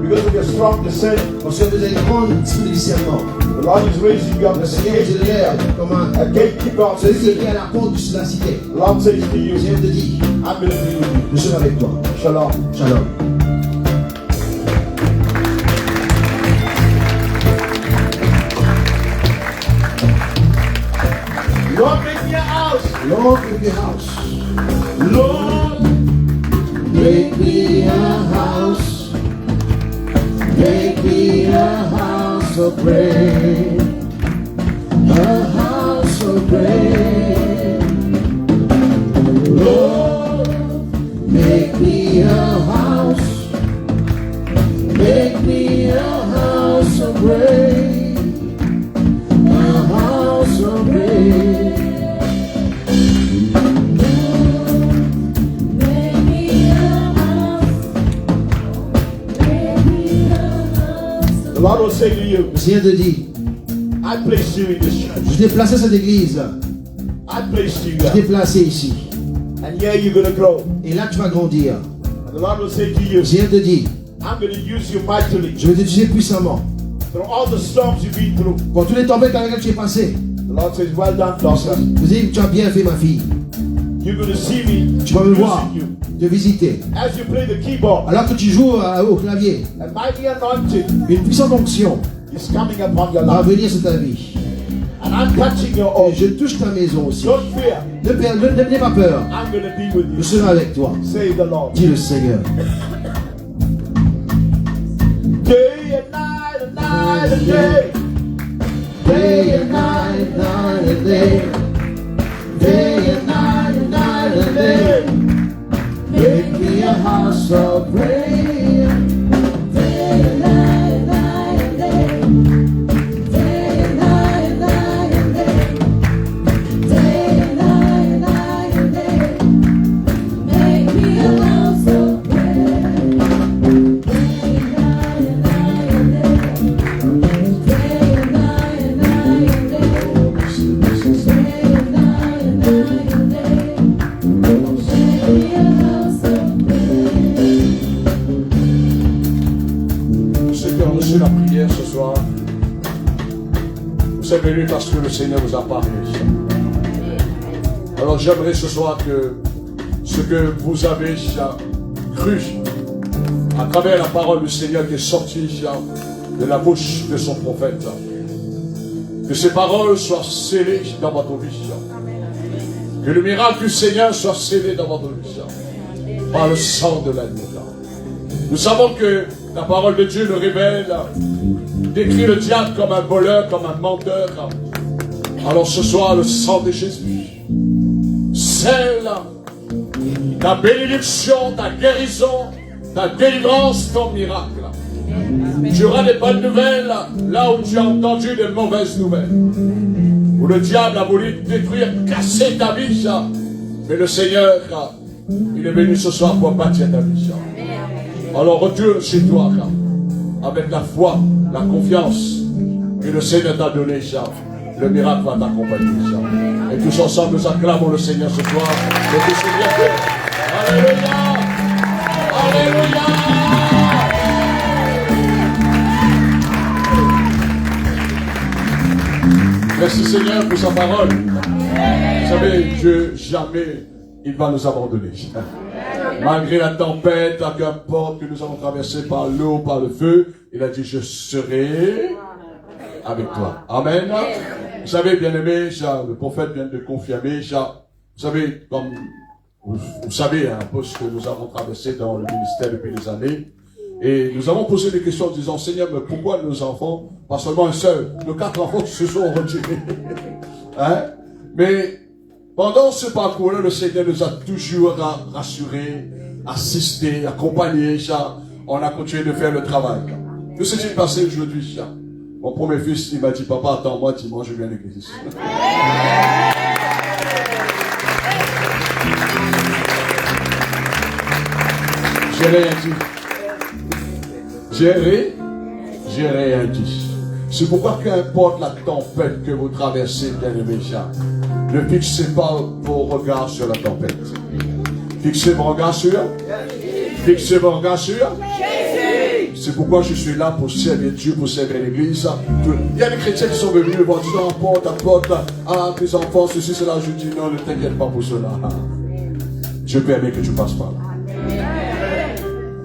because of your strong discernment. Parce que vous avez une grande esprit de discernement. The Lord is raising you up Le as a Seigneur vous élève gatekeeper. comme un A gatekeeper of celui the qui city. est à la porte de la cité. The Lord says to Le you, Seigneur te dit, I'm going to be with you. je serai avec toi. Shalom. Shalom. Lord, make me a house. Lord, make me a house. Lord, Make me a house. Make me a house of prayer. A house of prayer. Lord, make me a house. Make me a house of prayer. A house of prayer. the Lord will say to you, Le Seigneur te dit, I placed you in this church. je t'ai placé à cette église. I placed you Je t'ai there. placé ici. And here you're going to grow. Et là, tu vas grandir. And the Lord will say to you, Le Seigneur te dit, I'm going to use you mightily je vais t'utiliser puissamment. through all the storms you've been through. Pour tous les tempêtes avec lesquelles tu es passé, The Lord says, well done, daughter. vous dites, tu as bien fait, ma fille. You're going to see me Tu vas me voir, using you. te visiter. As you play the keyboard, Alors que tu joues au clavier, a mighty anointing une puissante onction is coming upon your va life. venir sur ta vie. And I'm touching your Et home. je touche ta maison aussi. Don't fear. N'aie pas peur. I'm going to be with Je you. serai avec toi. Say the Lord. Dis le Seigneur. Day and night and night and day. Day and night, night and day. Day and night and night and day. Make me a house of prayer. Day and night, night and day. Day and night, night and day. Day and night, night and day. Make me a house of prayer. Day and night, night and day. Day and night, night and day. Day and night, night and day. Make me a house of prayer. Ceux qui ont reçu la prière ce soir, vous êtes venus parce que le Seigneur vous a parlé. Alors j'aimerais ce soir que ce que vous avez cru à travers la parole du Seigneur qui est sortie de la bouche de son prophète, que ces paroles soient scellées dans votre vie. Que le miracle du Seigneur soit scellé dans votre vie par le sang de l'agneau. Nous savons que la parole de Dieu nous révèle, décrit le diable comme un voleur, comme un menteur. Alors ce soir, le sang de Jésus scelle ta bénédiction, ta guérison, ta délivrance, ton miracle. Tu auras des bonnes nouvelles là où tu as entendu des mauvaises nouvelles. Où le diable a voulu détruire, casser ta vie. Mais le Seigneur, il est venu ce soir pour bâtir ta vie. Alors retourne chez toi avec la foi, la confiance que le Seigneur t'a donné. Le miracle va t'accompagner. Et tous ensemble, nous acclamons le Seigneur ce soir. Et que le Seigneur Alléluia. Alléluia. Merci Seigneur pour sa parole. Vous savez, Dieu, jamais il va nous abandonner. Malgré la tempête, à qu'importe que nous avons traversé par l'eau, par le feu, il a dit, je serai avec toi. Amen. Vous savez, bien-aimé, le prophète vient de confirmer, vous savez, comme vous savez un peu ce que nous avons traversé dans le ministère depuis des années, et nous avons posé des questions en disant, Seigneur, mais pourquoi nos enfants, pas seulement un seul, nos 4 enfants se sont retirés. Hein? Mais pendant ce parcours-là, le Seigneur nous a toujours rassurés, assistés, accompagnés. On a continué de faire le travail. Que s'est-il passé aujourd'hui? Mon premier fils, il m'a dit, papa, attends-moi, dimanche, je viens à l'église. J'ai rien dit. J'ai rien dit. C'est pourquoi qu'importe la tempête que vous traversez, bien-aimés, ne fixez pas vos regards sur la tempête. Fixez vos regards sur Jésus. C'est pourquoi je suis là pour servir Dieu, pour servir l'église. Il y a des chrétiens qui sont venus me voir, disant, apporte, tes enfants, ceci, cela. Je dis, non, ne t'inquiète pas pour cela. Je permets que tu passes par là.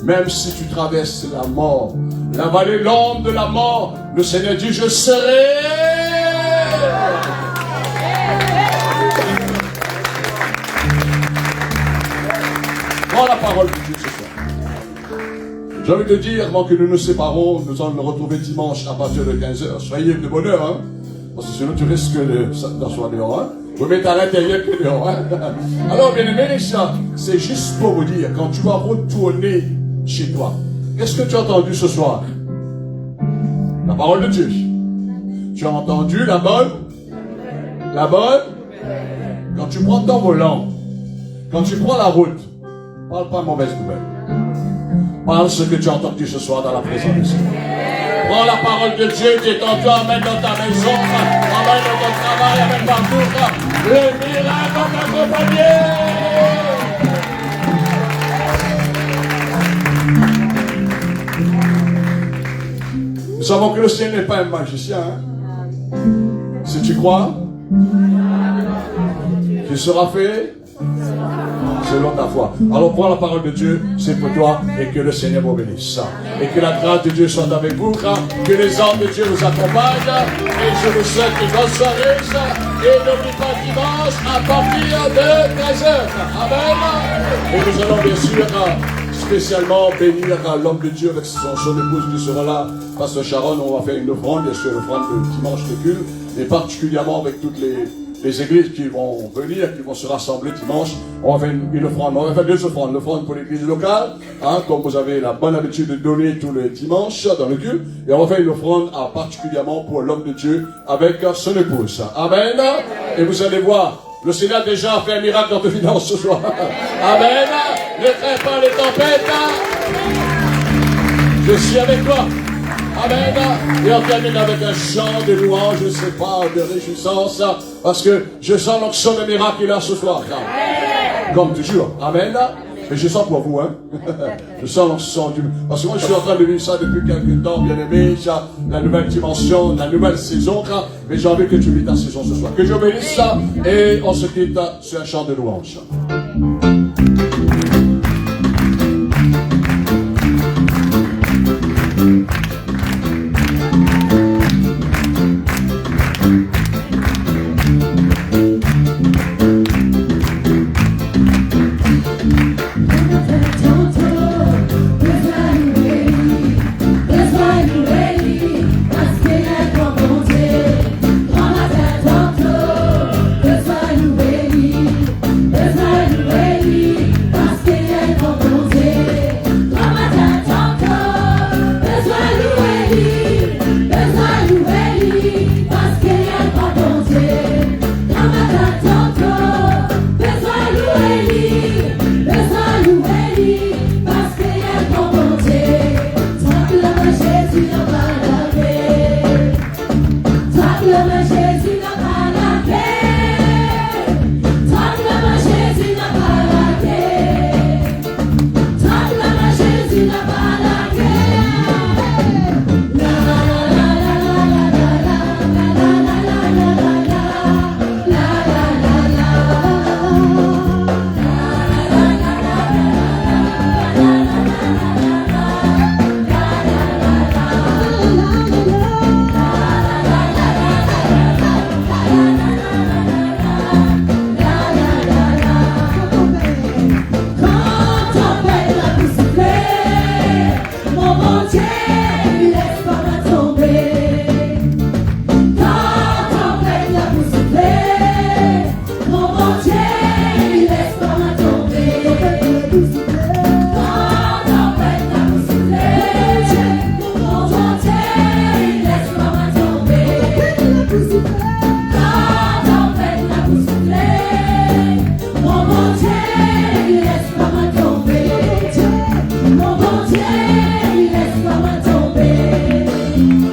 Même si tu traverses la mort, la vallée l'ombre de la mort, le Seigneur dit, je serai. Prends la parole de Dieu ce soir. J'ai envie de dire, avant que nous nous séparons, nous allons nous retrouver dimanche à partir de 15h. Soyez de bonne heure, hein, parce que sinon tu risques d'asseoir dehors. Hein. Vous mettez à l'intérieur que dehors. Hein. Alors, bien aimé, c'est juste pour vous dire, quand tu vas retourner chez toi, qu'est-ce que tu as entendu ce soir? La parole de Dieu. Tu as entendu la bonne? Quand tu prends ton volant, quand tu prends la route, parle pas mauvaise nouvelle. Parle ce que tu as entendu ce soir dans la présence de Dieu. Prends la parole de Dieu qui est en toi, amène dans ta maison, amène dans ton travail, amène partout. Le miracle va t'accompagner. Nous savons que le Seigneur n'est pas un magicien. Hein? Si tu crois, tu seras fait selon ta foi. Alors prends la parole de Dieu, c'est pour toi, et que le Seigneur vous bénisse. Et que la grâce de Dieu soit avec vous, que les anges de Dieu vous accompagnent, et je vous souhaite une bonne soirée, et n'oublie pas dimanche à partir de 13h. Amen. Et nous allons bien sûr spécialement bénir l'homme de Dieu avec son épouse qui sera là. Pasteur Sharon, on va faire une offrande, bien sûr, l'offrande de dimanche de culte, et particulièrement avec toutes les églises qui vont venir, qui vont se rassembler dimanche. On va faire une offrande, on va faire 2 offrandes. L'offrande pour l'église locale, hein, comme vous avez la bonne habitude de donner tous les dimanches dans le culte. Et on va faire une offrande particulièrement pour l'homme de Dieu avec son épouse. Amen. Et vous allez voir, le Seigneur a déjà fait un miracle dans tes finances ce soir. Amen. Ne crains pas les tempêtes. Je suis avec toi. Amen. Et on termine avec un chant de louange, je ne sais pas, de réjouissance, parce que je sens l'onction de miracle là ce soir. Comme toujours. Amen. Mais je sens pour vous, hein. Je sens l'onction du... Parce que moi, je suis en train de vivre ça depuis quelques temps, bien aimé. La nouvelle dimension, la nouvelle saison. Mais j'ai envie que tu vis ta saison ce soir. Que je bénisse ça. Et on se quitte sur un chant de louange. Ready. me.